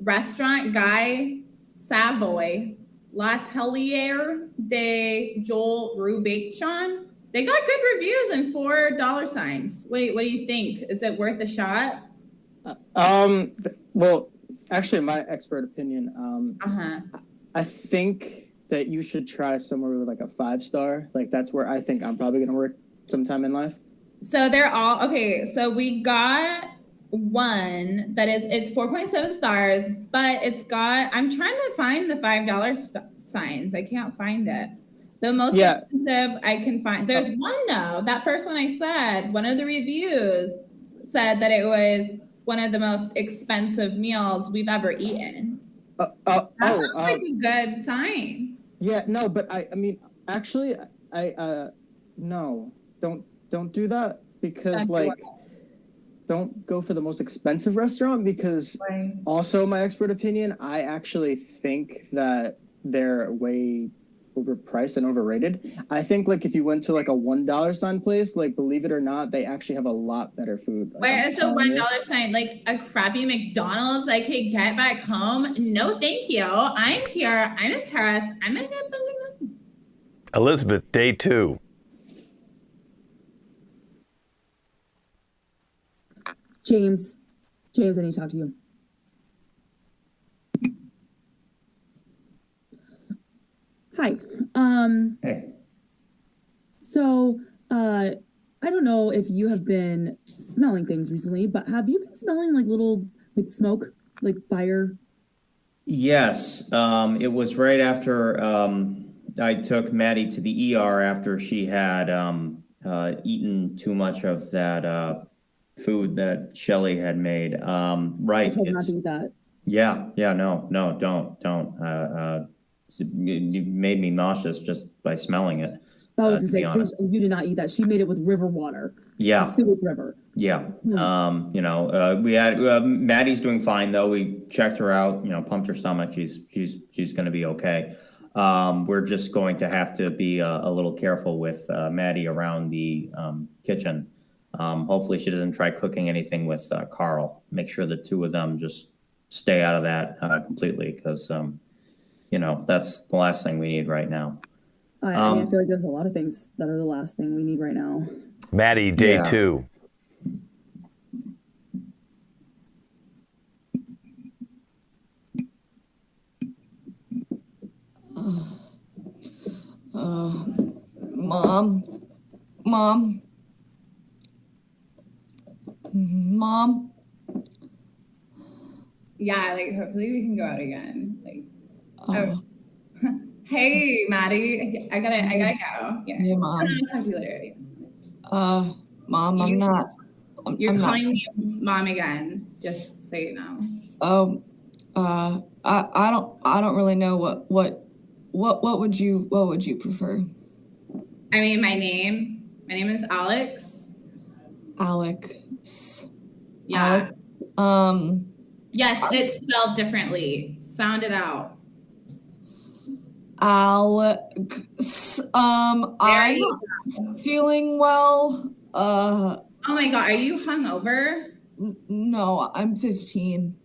Restaurant Guy Savoy, L'Atelier de Joel Rubicon. They got good reviews and $4. What do you think? Is it worth a shot? Well, actually, my expert opinion, I think that you should try somewhere with like a 5-star. Like that's where I think I'm probably gonna work sometime in life. So they're all okay. So we got one that it's 4.7 stars, but it's got. I'm trying to find the $5 signs. I can't find it. The most expensive I can find. There's one though. That first one I said. One of the reviews said that it was one of the most expensive meals we've ever eaten. That sounds like a good sign. Yeah, no, but I mean, actually, no, don't do that because don't go for the most expensive restaurant because also my expert opinion, I actually think that they're way overpriced and overrated. I think like if you went to like a $1 sign place, like believe it or not, they actually have a lot better food. Wait, it's a $1 sign, like a crappy McDonald's I could get back home? No, thank you. I'm here. I'm in Paris. I'm gonna get something. Elizabeth, day 2. James, I need to talk to you. Hi. Hey. So, I don't know if you have been smelling things recently, but have you been smelling like little like smoke, like fire? Yes. It was right after I took Maddie to the ER after she had eaten too much of that food that Shelly had made. Right. I told her not to eat that. Yeah. No, don't. You made me nauseous just by smelling it. I was to say, please, you did not eat that. She made it with river water. Yeah. Sewage river. Yeah. We had Maddie's doing fine though. We checked her out, pumped her stomach. She's going to be okay. We're just going to have to be a little careful with Maddie around the kitchen. Hopefully she doesn't try cooking anything with Carl. Make sure the two of them just stay out of that completely because, that's the last thing we need right now. I mean, I feel like there's a lot of things that are the last thing we need right now. Maddie, day Yeah. 2. Mom. Yeah, like hopefully we can go out again. Like, oh. Hey, Maddie, I gotta go. Yeah, Yeah, Mom. I'll talk to you later. Mom, I'm not. You're I'm calling not. me mom again, just so you know. Oh, I don't really know what would you prefer? I mean, my name is Alex. Alex. Yeah. Alex. Yes, it's spelled differently. Sound it out. Alex. I'm not feeling well. Oh my God, are you hungover? No, I'm 15.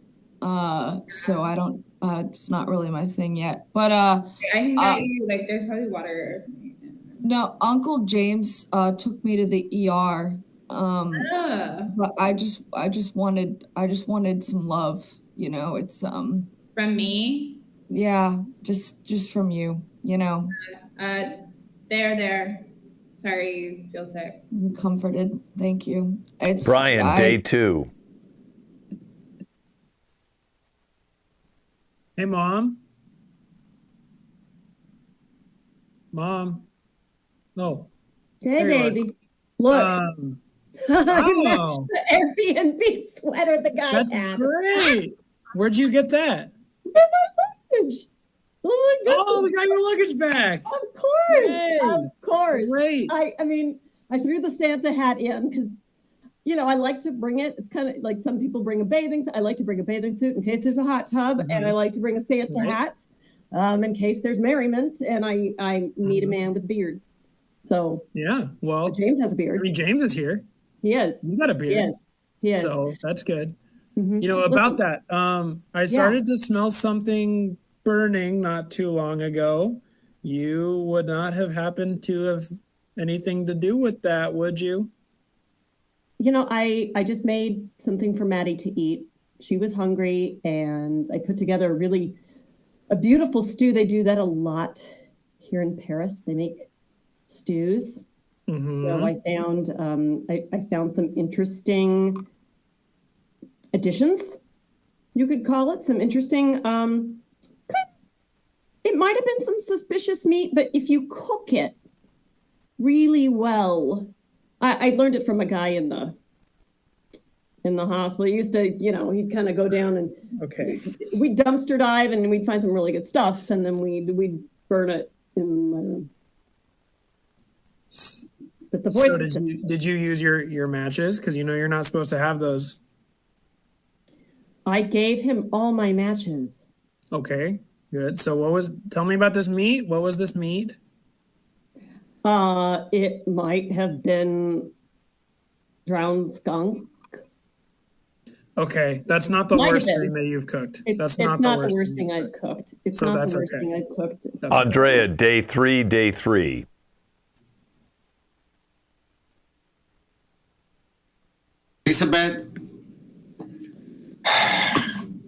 So I don't. It's not really my thing yet. But I can get you. Like, there's probably water or something. No, Uncle James took me to the ER. But I just wanted some love. You know, it's From me. Yeah, just from you. You know. There. Sorry, you feel sick. I'm comforted. Thank you. It's Brian, day 2. Hey, Mom. Mom. No. Hey, There you are. baby. Look. I I matched the Airbnb sweater the guy That's had. great. Where'd you get that? With my luggage. Oh my goodness. Oh, we got your luggage back. Of course. Yay. Of course. Great. I mean, I threw the Santa hat in because, you know, I like to bring it. It's kind of like some people bring a bathing suit. I like to bring a bathing suit in case there's a hot tub, and I like to bring a Santa hat in case there's merriment, and I need a man with a beard. So yeah, well, James has a beard. I mean, James is here. He is. He's got a beard. He is. So that's good. Mm-hmm. You know, about that, I started to smell something burning not too long ago. You would not have happened to have anything to do with that, would you? You know, I just made something for Maddie to eat. She was hungry, and I put together a beautiful stew. They do that a lot here in Paris. They make stews. Mm-hmm. So I found some interesting additions, you could call it, some interesting. It might have been some suspicious meat, but if you cook it really well, I learned it from a guy in the hospital. He used to, you know, he'd kind of go down and we'd dumpster dive and we'd find some really good stuff, and then we'd burn it in my room. But the voice. So did you use your matches? Because you know you're not supposed to have those. I gave him all my matches. Okay, good. So tell me about this meat. What was this meat? It might have been drowned skunk. Okay, that's not the worst thing that you've cooked. It's not the worst thing I've cooked. It's not the worst thing I've cooked. Andrea, day 3.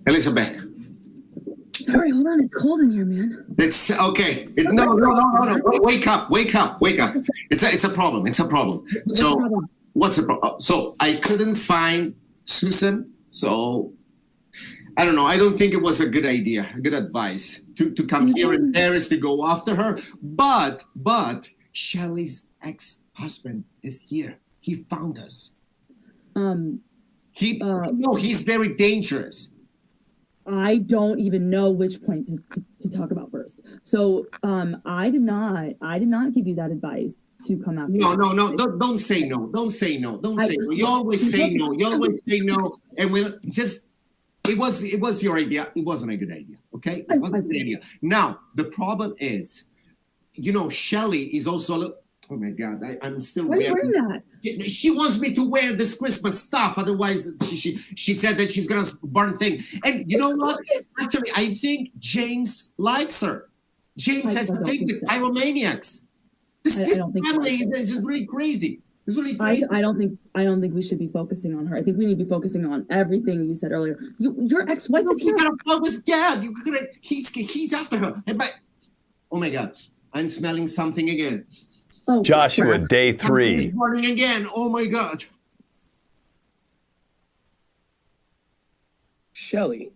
Elizabeth. Sorry, hold on. It's cold in here, man. It's okay. No. Wake up. It's a problem. What's the problem? So I couldn't find Susan. So I don't know. I don't think it was a good idea, a good advice to come here in Paris to go after her. But Shelley's ex-husband is here. He found us. He's very dangerous. I don't even know which point to talk about first. So I did not give you that advice to come out. No. Don't say no. Don't say no. You always say no. And it was your idea. It wasn't a good idea. Okay? It wasn't a good idea. Now, the problem is, you know, Shelley is also oh my God, I'm still wearing that. She wants me to wear this Christmas stuff. Otherwise, she said that she's going to burn things. And you know what? Actually, I think James likes her. James has I a don't thing think with so. pyromaniacs. This don't think so. family is really crazy. It's really crazy. I don't think we should be focusing on her. I think we need to be focusing on everything you said earlier. Your ex-wife is here. You gotta focus. Yeah, you gotta. He's after her. Oh my God, I'm smelling something again. Oh, Joshua, crap. day Something 3. is burning again. Oh my God. Shelly.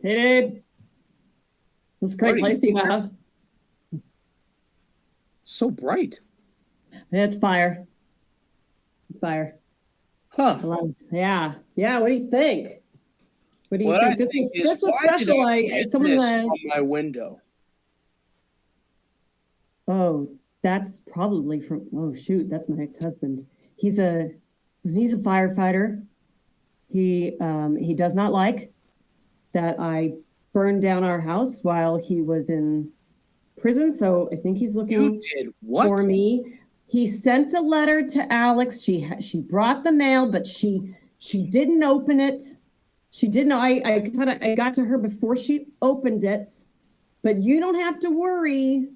Hey, dude. This a great place you have. So bright. It's fire. It's fire. Huh. Yeah. What do you think? What do you What think? I This think was is, this was why did special. I Like get someone this that. on my window? Oh, that's probably from. Oh shoot, that's my ex-husband. He's a firefighter. He does not like that I burned down our house while he was in prison. So I think he's looking You did what? for me. He sent a letter to Alex. She brought the mail, but she didn't open it. She didn't. I got to her before she opened it. But you don't have to worry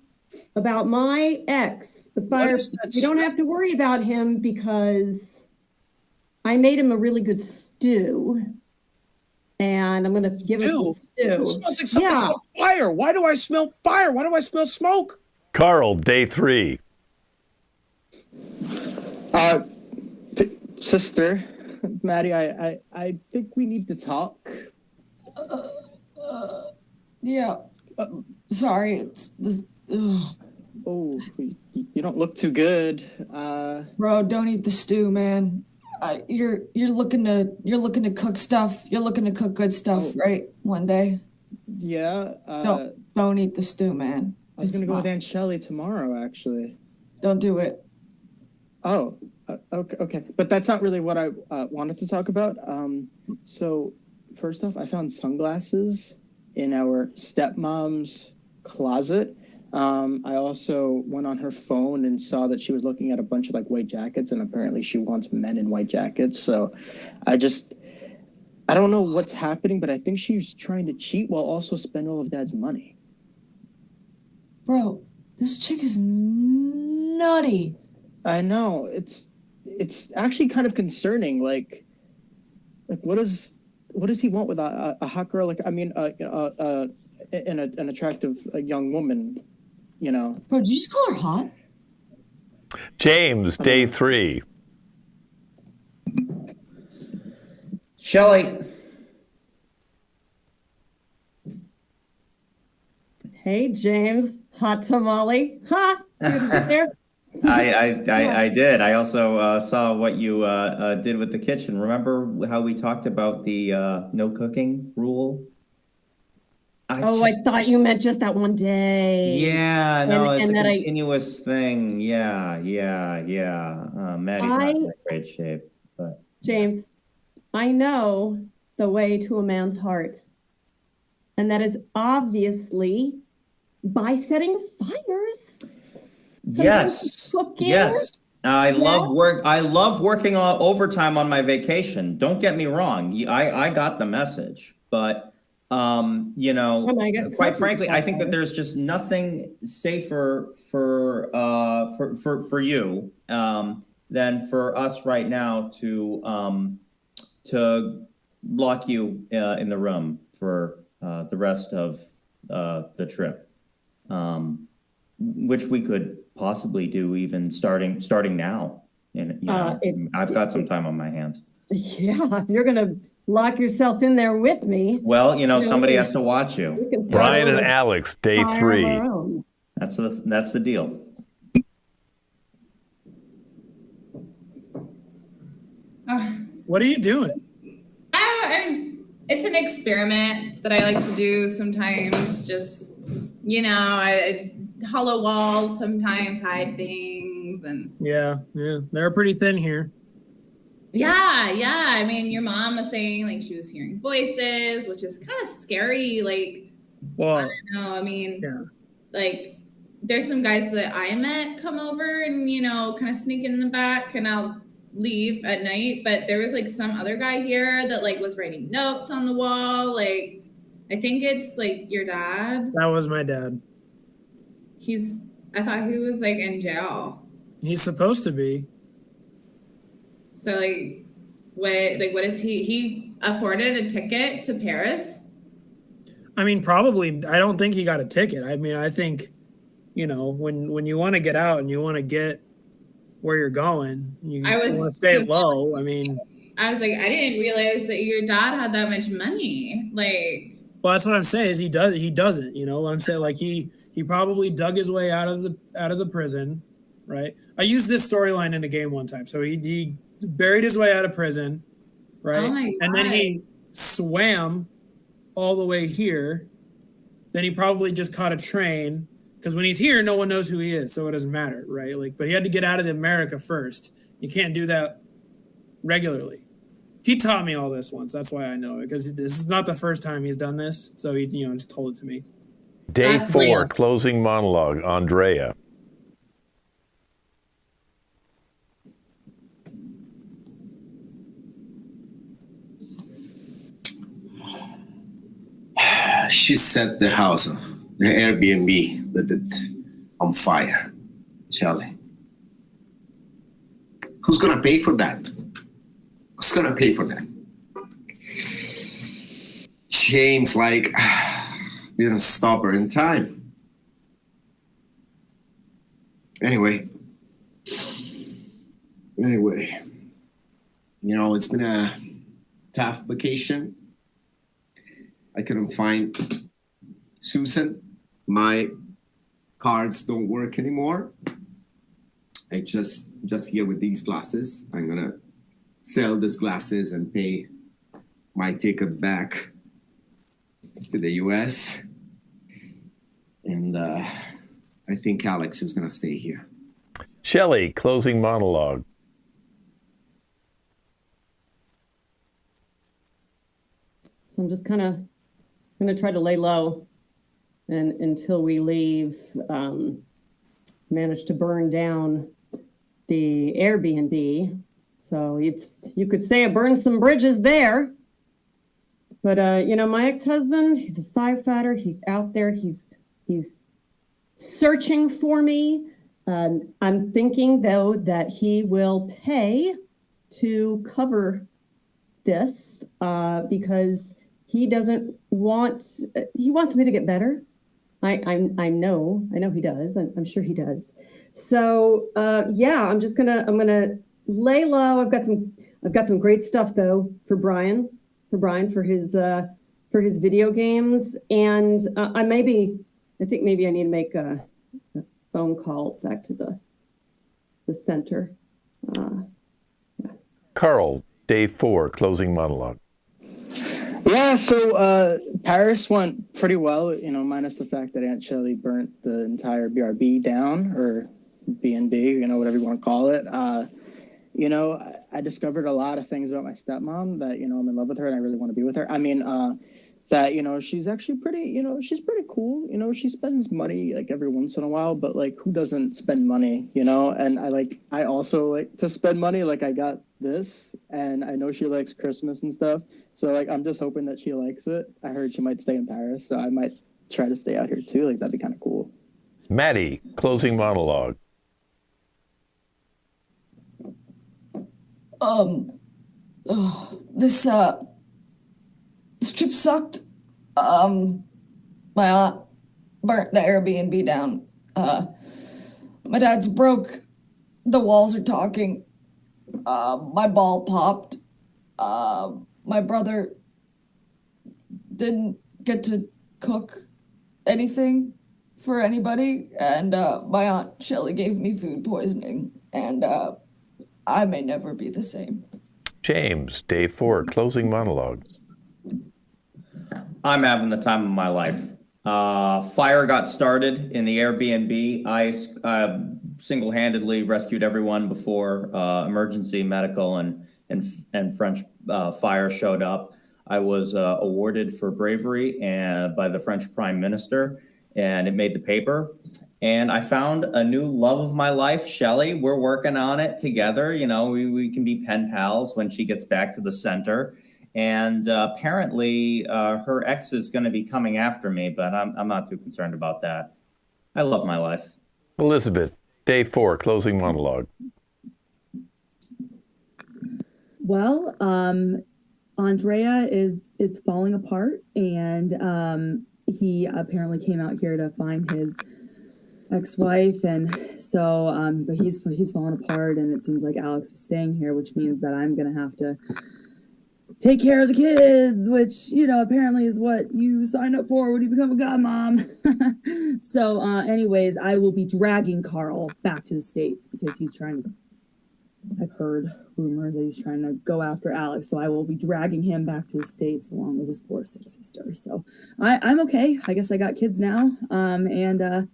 about my ex, the fire. You don't have to worry about him because I made him a really good stew. And I'm gonna give him some stew. It smells like something's on fire. Why do I smell fire? Why do I smell smoke? Carl, day 3. Sister, Maddie, I think we need to talk. Yeah. Sorry, it's this. Oh, you don't look too good. Bro, don't eat the stew, man. You're looking to cook stuff. You're looking to cook good stuff, right? One day. Yeah. Don't eat the stew, man. I was gonna go with Aunt Shelley tomorrow, actually. Don't do it. Oh, okay. But that's not really what I wanted to talk about. So first off, I found sunglasses in our stepmom's closet. I also went on her phone and saw that she was looking at a bunch of like white jackets, and apparently she wants men in white jackets. So I don't know what's happening, but I think she's trying to cheat while also spend all of Dad's money. Bro, this chick is nutty. I know. It's actually kind of concerning. Like what does he want with a hot girl? Like, I mean, an attractive young woman, you know. Bro, did you just call her hot? James, day 3. Shelly. Hey, James, hot tamale. Ha! There. I did. I also saw what you did with the kitchen. Remember how we talked about the no cooking rule? I thought you meant just that one day. Yeah, no, it's and a continuous thing. Yeah. Maddie's not in great shape, but James, I know the way to a man's heart, and that is obviously by setting fires. Yes. I love working on overtime on my vacation. Don't get me wrong. I got the message, but quite frankly, I think that there's just nothing safer for you than for us right now to lock you in the room for the rest of the trip, which we could possibly do even starting now. And I've got some time on my hands. Yeah, if you're gonna lock yourself in there with me. Well, somebody has to watch you. Brian and Alex, day 3. That's the deal. What are you doing? It's an experiment that I like to do sometimes. Just, I hollow walls sometimes hide things, and Yeah, they're pretty thin here. yeah. I mean, your mom was saying like she was hearing voices, which is kind of scary. Like, Well, I don't know. I mean, yeah. like there's some guys that I met come over and kind of sneak in the back, and I'll leave at night, but there was like some other guy here that like was writing notes on the wall. Like, I think it's like your dad. That was my dad. I thought he was like in jail. He's supposed to be. So what is he afforded a ticket to Paris? I mean, probably. I don't think he got a ticket. I mean, I think, when you want to get out and you want to get where you're going, you want to stay low. I mean, I was like, I didn't realize that your dad had that much money. Like, well, that's what I'm saying is he doesn't. What I'm saying, like he probably dug his way out of the prison, right? I used this storyline in a game one time. So he buried his way out of prison, right? Oh my God. And then he swam all the way here. Then he probably just caught a train, because when he's here, no one knows who he is, so it doesn't matter, right? Like, but he had to get out of America first. You can't do that regularly. He taught me all this once. That's why I know it, because this is not the first time he's done this. So he, just told it to me. Day 4, closing monologue, Andrea. She set the house, the Airbnb, lit it on fire. Shelly. Who's gonna pay for that? Who's gonna pay for that? James, didn't stop her in time. Anyway, it's been a tough vacation. I couldn't find Susan. My cards don't work anymore. I just here with these glasses. I'm gonna sell these glasses and pay my ticket back to the US. And I think Alex is gonna stay here. Shelley, closing monologue. So I'm just kind of going to try to lay low and until we leave, manage to burn down the Airbnb. So you could say I burned some bridges there. But my ex-husband, he's a firefighter. He's out there. He's searching for me. I'm thinking though that he will pay to cover this because he wants me to get better. I know he does. I'm sure he does. So I'm gonna lay low. I've got some great stuff though for Brian for his video games, and I think maybe I need to make a phone call back to the center. Carl, day 4, closing monologue. Yeah, so Paris went pretty well, minus the fact that Aunt Shelley burnt the entire BRB down, or B&B, whatever you want to call it. I discovered a lot of things about my stepmom that, I'm in love with her and I really want to be with her. I mean, that, she's actually pretty, she's pretty cool. She spends money like every once in a while, but like who doesn't spend money, and I also like to spend money. Like I got this and I know she likes Christmas and stuff. So like, I'm just hoping that she likes it. I heard she might stay in Paris, so I might try to stay out here too. Like that'd be kind of cool. Maddie, closing monologue. This trip sucked. My aunt burnt the Airbnb down. My dad's broke. The walls are talking. My ball popped. My brother didn't get to cook anything for anybody, and my aunt Shelley gave me food poisoning, and I may never be the same. James, day 4, closing monologue. I'm having the time of my life. Fire got started in the Airbnb. I single-handedly rescued everyone before emergency medical and French fire showed up. I was awarded for bravery by the French Prime Minister, and it made the paper. And I found a new love of my life, Shelly. We're working on it together. You know, we can be pen pals when she gets back to the center. And apparently her ex is going to be coming after me, but I'm not too concerned about that. I love my life. Elizabeth, day 4, closing monologue. Well, Andrea is falling apart, and he apparently came out here to find his ex-wife, and so but he's fallen apart, and it seems like Alex is staying here, which means that I'm gonna have to take care of the kids, which, you know, apparently is what you signed up for when you become a godmom. So anyways, I will be dragging Carl back to the States because he's trying to, I've heard rumors that he's trying to go after Alex. So I will be dragging him back to the States along with his poor sick sister. So I'm okay. I guess I got kids now. And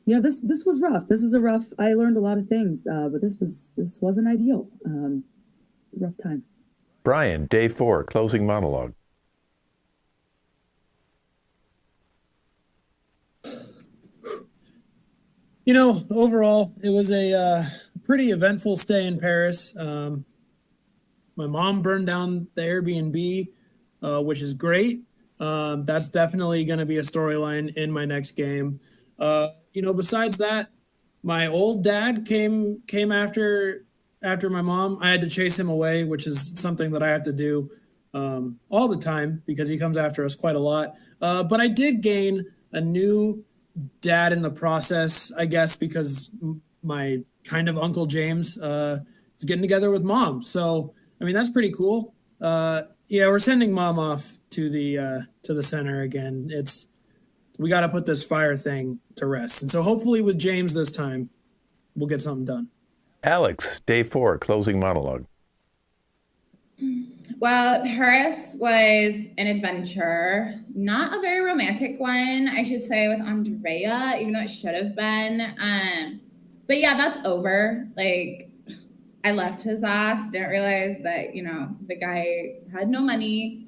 you know, this was rough. This is a rough, I learned a lot of things, but this wasn't ideal. Rough time. Brian, day 4, closing monologue. You know, overall, it was a pretty eventful stay in Paris. My mom burned down the Airbnb, which is great. That's definitely going to be a storyline in my next game. You know, besides that, my old dad came after my mom. I had to chase him away, which is something that I have to do all the time because he comes after us quite a lot. But I did gain a new dad in the process, I guess, because my kind of Uncle James is getting together with mom. So, I mean, that's pretty cool. Yeah, we're sending mom off to the center again. We got to put this fire thing to rest. And so hopefully with James this time, we'll get something done. Alex, day 4, closing monologue. Well, Paris was an adventure, not a very romantic one, I should say, with Andrea, even though it should have been. But yeah, that's over. Like, I left his ass, didn't realize that, you know, the guy had no money.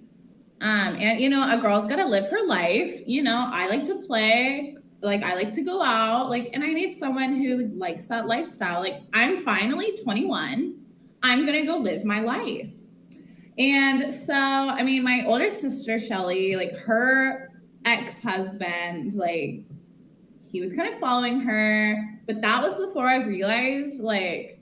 And, you know, a girl's got to live her life. You know, I like to play. Like, I like to go out. Like, and I need someone who likes that lifestyle. Like, I'm finally 21. I'm going to go live my life. And so, I mean, my older sister, Shelly, like her ex-husband, like he was kind of following her, but that was before I realized like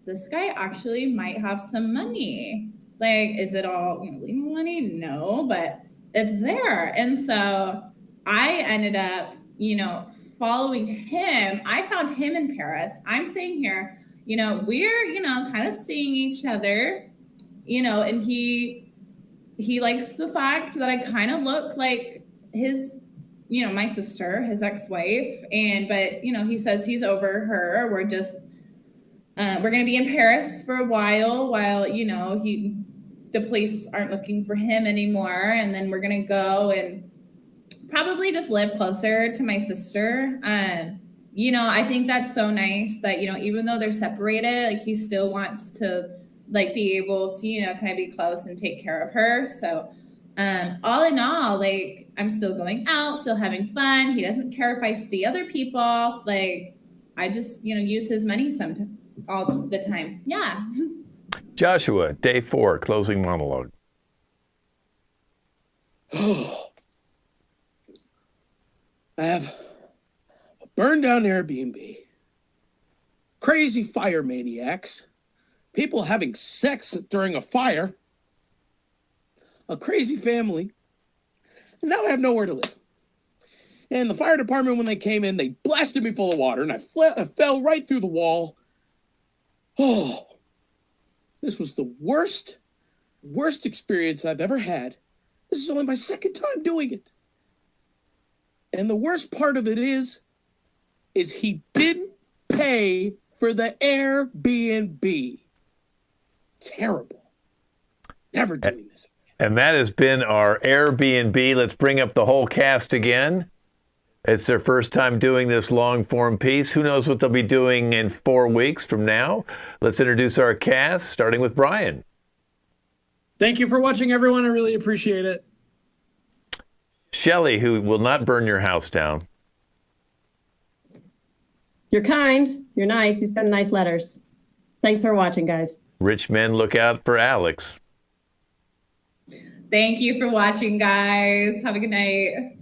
this guy actually might have some money. Like, is it all, you know, legal money? No, but it's there. And so I ended up, you know, following him. I found him in Paris. I'm staying here. You know, we're, you know, kind of seeing each other, you know, and he likes the fact that I kind of look like his, you know, my sister, his ex-wife. But, you know, he says he's over her. We're just, we're going to be in Paris for a while, you know, the police aren't looking for him anymore. And then we're going to go and probably just live closer to my sister. You know, I think that's so nice that, you know, even though they're separated, like he still wants to like be able to, you know, kind of be close and take care of her. So all in all, like I'm still going out, still having fun. He doesn't care if I see other people. Like I just, you know, use his money all the time. Yeah. Joshua, day 4, closing monologue. Oh, I have a burned down Airbnb, crazy fire maniacs, people having sex during a fire, a crazy family, and now I have nowhere to live. And the fire department, when they came in, they blasted me full of water, and I fell right through the wall. Oh, this was the worst experience I've ever had. This is only my second time doing it. And the worst part of it is he didn't pay for the Airbnb. Terrible. Never doing this. And that has been our Airbnb. Let's bring up the whole cast again. It's their first time doing this long form piece. Who knows what they'll be doing in 4 weeks from now? Let's introduce our cast, starting with Brian. Thank you for watching, everyone. I really appreciate it. Shelly, who will not burn your house down. You're kind. You're nice. You send nice letters. Thanks for watching, guys. Rich men look out for Alex. Thank you for watching, guys. Have a good night.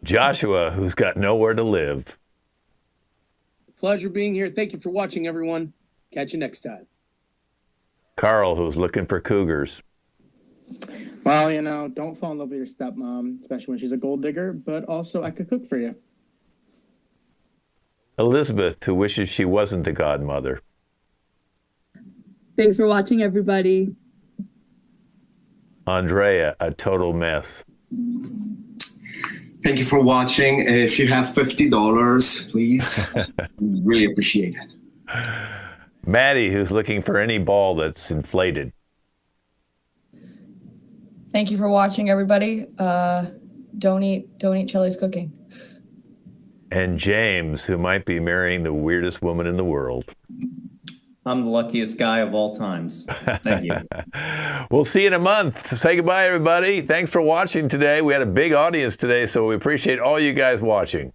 Joshua, who's got nowhere to live. Pleasure being here. Thank you for watching, everyone. Catch you next time. Carl, who's looking for cougars. Well, you know, don't fall in love with your stepmom, especially when she's a gold digger, but also I could cook for you. Elizabeth, who wishes she wasn't the godmother. Thanks for watching, everybody. Andrea, a total mess. Thank you for watching. If you have $50, please, really appreciate it. Maddie, who's looking for any ball that's inflated. Thank you for watching, everybody. Don't eat Shelly's cooking. And James, who might be marrying the weirdest woman in the world. I'm the luckiest guy of all times. Thank you. We'll see you in a month. Say goodbye, everybody. Thanks for watching today. We had a big audience today, so we appreciate all you guys watching.